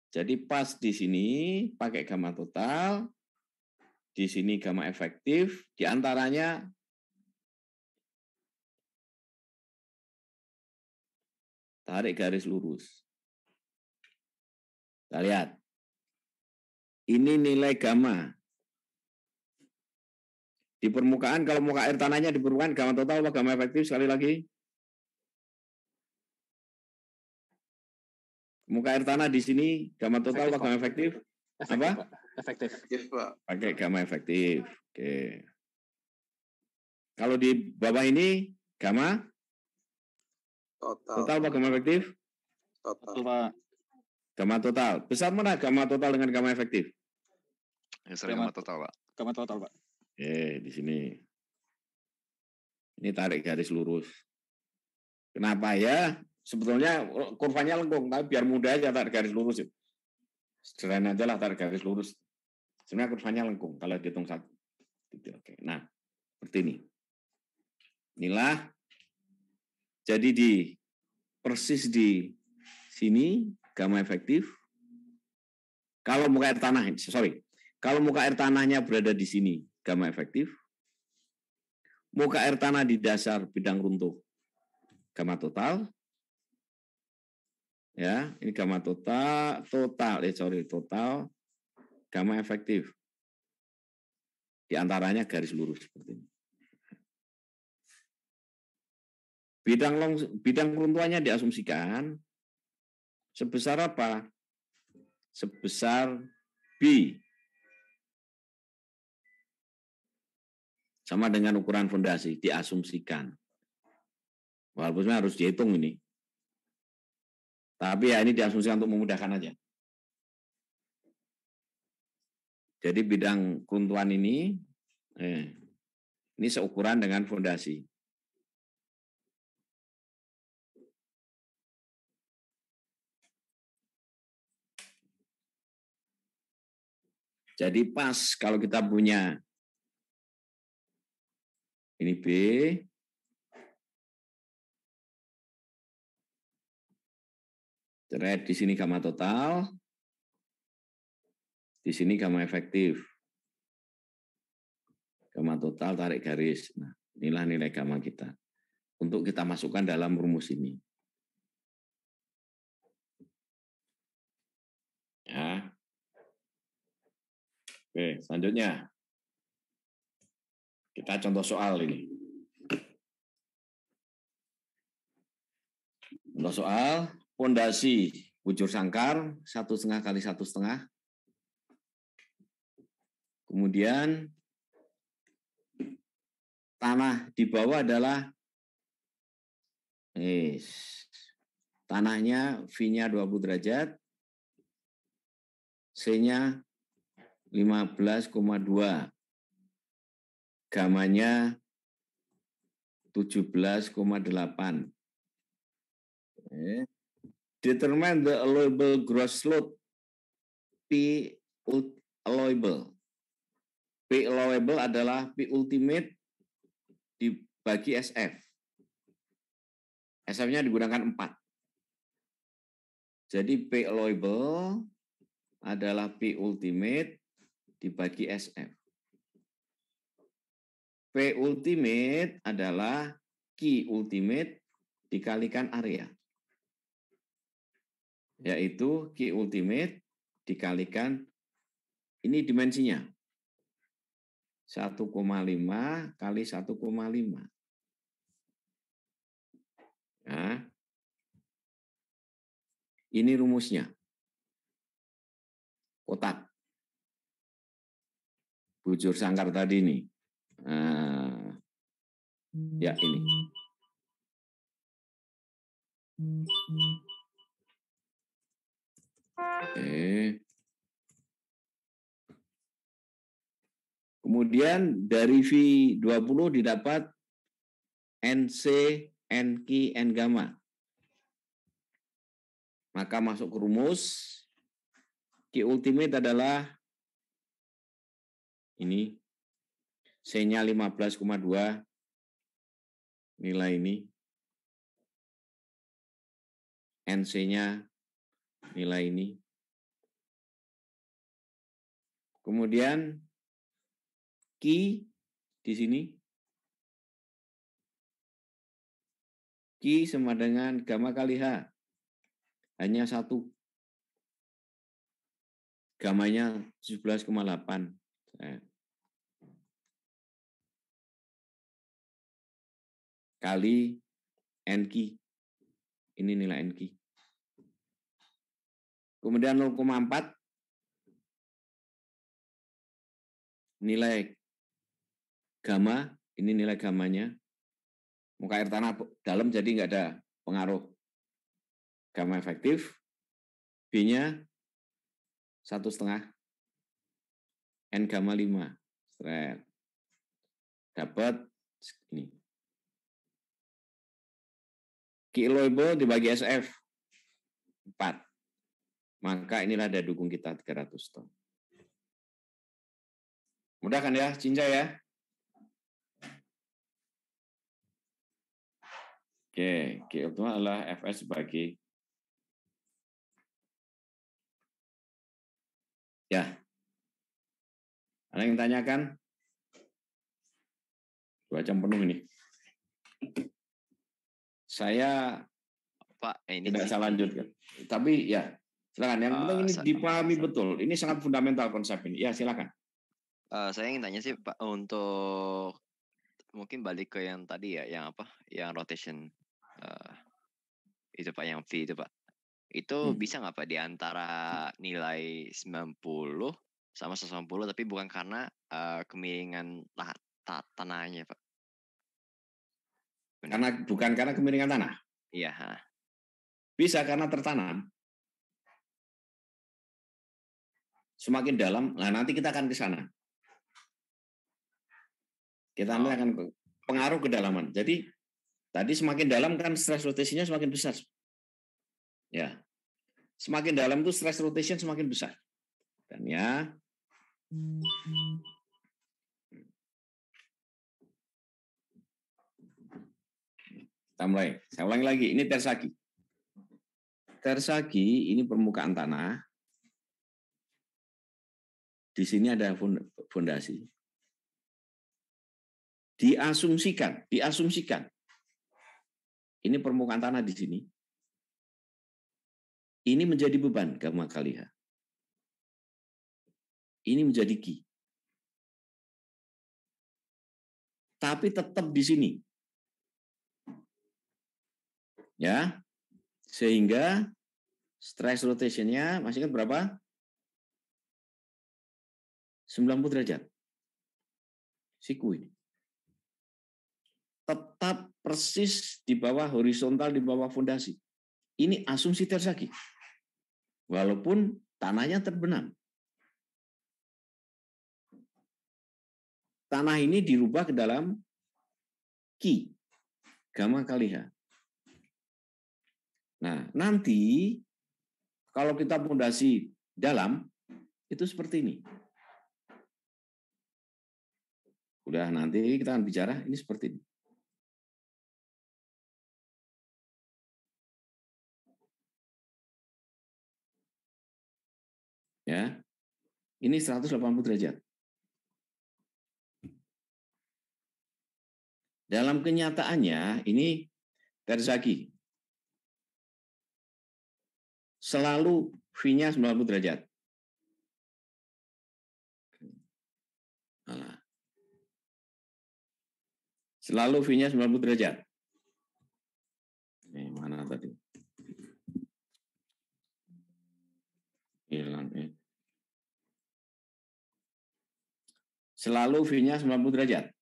[SPEAKER 1] Jadi pas di sini pakai gamma total, di sini gamma efektif, di antaranya tarik garis lurus. Kita lihat. Ini nilai gamma. Di permukaan, kalau muka air tanahnya di permukaan, gamma total atau gamma efektif sekali lagi? Muka air tanah di sini, gamma total atau gamma efektif? Apa?
[SPEAKER 11] Efektif.
[SPEAKER 1] Pakai gamma efektif. Oke. Kalau di bawah ini, gamma? Total atau gamma efektif?
[SPEAKER 9] Total.
[SPEAKER 11] Pak.
[SPEAKER 1] Gamma total. Besar mana gamma total dengan gamma efektif?
[SPEAKER 3] Yang sering gamma total, Pak.
[SPEAKER 11] Gamma total, Pak.
[SPEAKER 1] Oke, di sini. Ini tarik garis lurus. Kenapa ya? Sebetulnya kurvanya lengkung, tapi biar mudah aja tarik garis lurus. Sederhana aja lah tarik garis lurus. Sebenarnya kurvanya lengkung kalau dihitung satu. Oke. Nah, seperti ini. Inilah. Jadi persis di sini gamma efektif. Kalau muka air tanah, kalau muka air tanahnya berada di sini, gamma efektif. Muka air tanah di dasar bidang runtuh, gamma total. Ya, ini gamma total, total, gamma efektif. Di antaranya garis lurus seperti ini. Bidang runtuhannya diasumsikan sebesar apa? Sebesar B. Sama dengan ukuran fondasi, diasumsikan. Walaupun harus dihitung ini. Tapi ya ini diasumsikan untuk memudahkan aja. Jadi bidang keruntuhan ini seukuran dengan fondasi. Jadi pas kalau kita punya ini B, di sini gamma total, di sini gamma efektif. Gamma total tarik garis. Nah, inilah nilai gamma kita. Untuk kita masukkan dalam rumus ini. Ya. Oke, selanjutnya. Kita contoh soal ini. Contoh soal, pondasi bujur sangkar 1,5 kali 1,5. Kemudian tanah di bawah adalah tanahnya V-nya 20 derajat, C-nya 15,2. Gamanya 17,8. Determine the allowable gross load P allowable. P allowable adalah P ultimate dibagi SF. SF-nya digunakan 4. Jadi P allowable adalah P ultimate dibagi SF. P ultimate adalah Q ultimate dikalikan area. Yaitu Q ultimate dikalikan, ini dimensinya 1,5 kali 1,5. Nah, ini rumusnya. Kotak. Bujur sangkar tadi ini. Nah, ya ini. Oke. Kemudian dari V20 didapat NC, NQ, N gamma. Maka masuk ke rumus, Q ultimate adalah ini, C-nya 15,2, nilai ini, NC-nya nilai ini. Kemudian Q di sini, Q sama dengan gamma kali H, hanya 1. Gamanya 17,8. Kali NQ. Ini nilai NQ. Kemudian 0,4 nilai gamma, ini nilai gammanya. Muka air tanah dalam jadi nggak ada pengaruh gamma efektif. B-nya 1,5, N gamma 5. Dapat ini. Kiloibo dibagi SF 4. Maka inilah daya dukung kita 300 ton. Mudah kan ya, cincai ya? Oke, Q itu adalah Fs sebagai ya. Ada yang tanyakan? 2 jam penuh ini. Saya
[SPEAKER 3] Pak, ini
[SPEAKER 1] tidak saya lanjutkan. Tapi ya, silakan. Yang penting ini dipahami betul. Ini sangat fundamental konsep ini. Ya, silakan.
[SPEAKER 3] Saya ingin tanya sih Pak, untuk mungkin balik ke yang tadi ya, yang apa? Yang rotation itu Pak, yang V itu Pak. Itu bisa nggak Pak di antara nilai 90 sama 180 tapi bukan karena kemiringan tanahnya Pak?
[SPEAKER 1] Bukan karena kemiringan tanah?
[SPEAKER 3] Iya.
[SPEAKER 1] Bisa karena tertanam. Semakin dalam, nah nanti kita akan ke sana. Kita akan pengaruh kedalaman. Jadi tadi semakin dalam kan stress rotationnya semakin besar. Ya, semakin dalam itu stress rotation semakin besar. Dan ya, kita mulai. Saya ulangi lagi. Ini tersagi. Tersagi ini permukaan tanah. Di sini ada fondasi. Diasumsikan. Ini permukaan tanah di sini. Ini menjadi beban gamma kali H. Ini menjadi Q. Tapi tetap di sini. Ya. Sehingga stress rotation-nya masih ingat berapa? 90 derajat. Siku ini. Tetap persis di bawah horizontal, di bawah fondasi. Ini asumsi tersagi. Walaupun tanahnya terbenam. Tanah ini dirubah ke dalam Q, gamma kali H. Nah, nanti kalau kita fondasi dalam, itu seperti ini. Udah nanti kita akan bicara, ini seperti ini. Ya, ini 180 derajat. Dalam kenyataannya, ini tersagi. Selalu V-nya 90 derajat. Selalu V-nya 90 derajat. Ini mana tadi? Hilang ya. Selalu V-nya 90 derajat.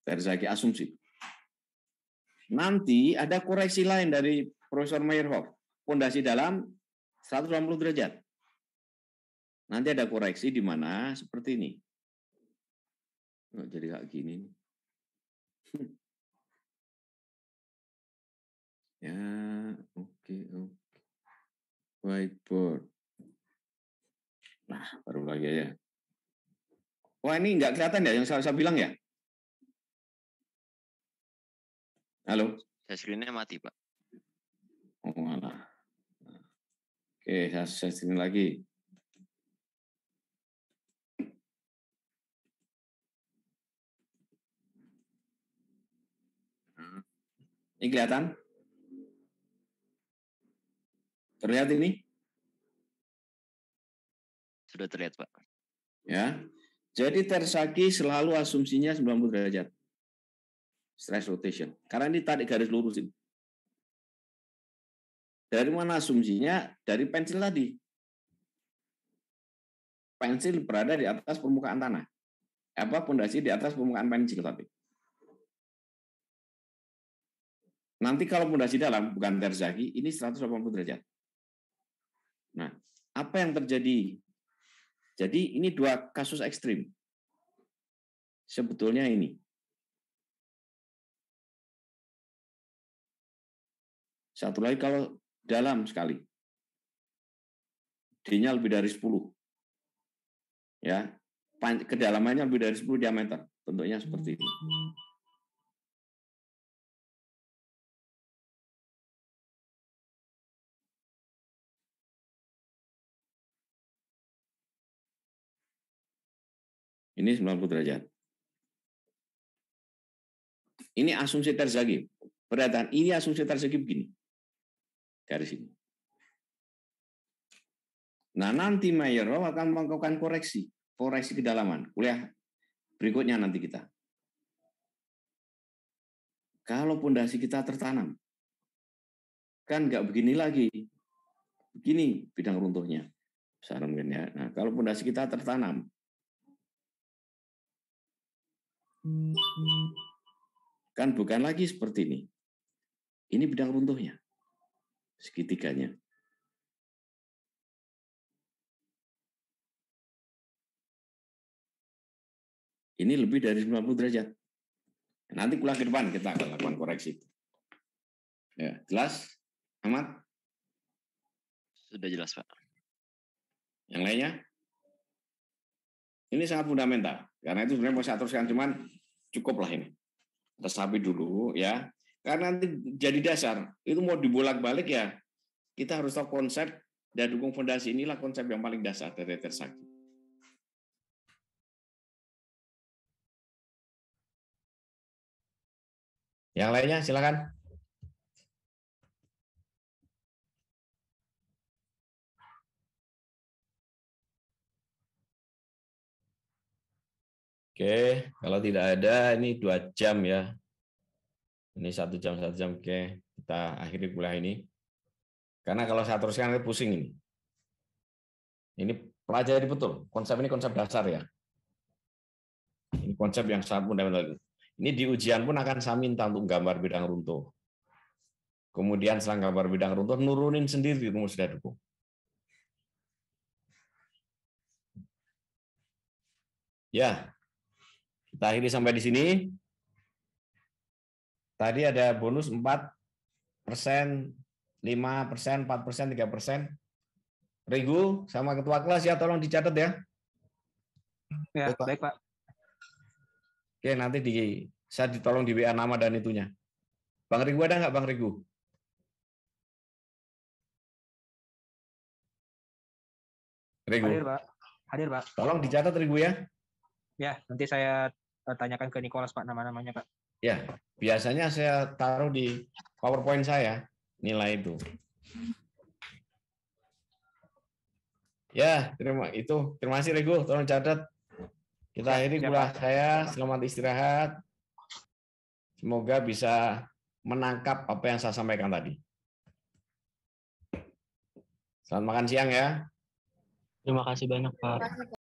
[SPEAKER 1] Tersagi asumsi. Nanti ada koreksi lain dari Profesor Meyerhoff. Fondasi dalam 180 derajat. Nanti ada koreksi di mana seperti ini. Jadi kayak gini. Ya, oke. Whiteboard. Nah, baru lagi ya. Wah, ini nggak kelihatan ya yang saya bilang ya? Halo?
[SPEAKER 3] Saya screen-nya mati, Pak.
[SPEAKER 1] Oh, malah. Oke, saya sini lagi. Ini kelihatan? Terlihat ini?
[SPEAKER 3] Sudah terlihat, Pak.
[SPEAKER 1] Ya. Jadi Tersagi selalu asumsinya 90 derajat. Stress rotation. Karena ini tarik garis lurus ini. Dari mana asumsinya? Dari pensil tadi. Pensil berada di atas permukaan tanah. Pondasi di atas permukaan pensil tadi. Nanti kalau pondasi dalam, bukan Terzaghi, ini 180 derajat. Nah, apa yang terjadi? Jadi ini dua kasus ekstrim. Sebetulnya ini. Satu lagi kalau dalam sekali. D-nya lebih dari 10. Ya, kedalamannya lebih dari 10 diameter. Bentuknya seperti ini. Ini 90 derajat. Ini asumsi Terzaghi. Perhatian, ini asumsi Terzaghi begini. Garis ini. Nah, nanti Meyerhof akan melakukan koreksi kedalaman. Kuliah berikutnya nanti kita. Kalau pondasi kita tertanam, kan nggak begini lagi. Begini bidang runtuhnya. Besar mungkin ya. Nah, kalau pondasi kita tertanam, kan bukan lagi seperti ini. Ini bidang runtuhnya. Segitiganya. Ini lebih dari 90 derajat. Nanti kuliah ke depan kita akan lakukan koreksi. Ya, jelas? Ahmad?
[SPEAKER 3] Sudah jelas, Pak.
[SPEAKER 1] Yang lainnya? Ini sangat fundamental. Karena itu sebenarnya mau saya teruskan, cuman cukup lah ini. Resapi dulu ya. Karena nanti jadi dasar. Itu mau dibolak-balik ya. Kita harus tahu konsep dan dukung fondasi. Inilah konsep yang paling dasar dari Terzaghi. Yang lainnya silakan. Oke, kalau tidak ada ini 2 jam ya. Ini 1 jam, 1 jam. Oke, kita akhiri kuliah ini. Karena kalau saya teruskan ini pusing ini. Ini pelajari betul. Konsep ini konsep dasar ya. Ini konsep yang sangat fundamental. Ini di ujian pun akan saya minta untuk gambar bidang runtuh. Kemudian setelah gambar bidang runtuh, nurunin sendiri rumus daya dukung. Ya, kita akhiri sampai di sini. Tadi ada bonus 4%, 5%, 4%, 3%. Regu sama ketua kelas ya, tolong dicatat ya.
[SPEAKER 11] Ya, baik Pak.
[SPEAKER 1] Oke, nanti saya ditolong di WA nama dan itunya. Bang Regu ada nggak Bang Regu? Regu.
[SPEAKER 12] Hadir Pak. Hadir Pak.
[SPEAKER 1] Tolong dicatat Regu ya.
[SPEAKER 12] Ya, nanti saya tanyakan ke Nicholas Pak nama-namanya Pak.
[SPEAKER 1] Ya, biasanya saya taruh di PowerPoint saya nilai itu. Ya, terima kasih Regu, tolong catat. Kita akhiri kuliah saya, selamat istirahat. Semoga bisa menangkap apa yang saya sampaikan tadi. Selamat makan siang ya.
[SPEAKER 13] Terima kasih banyak Pak.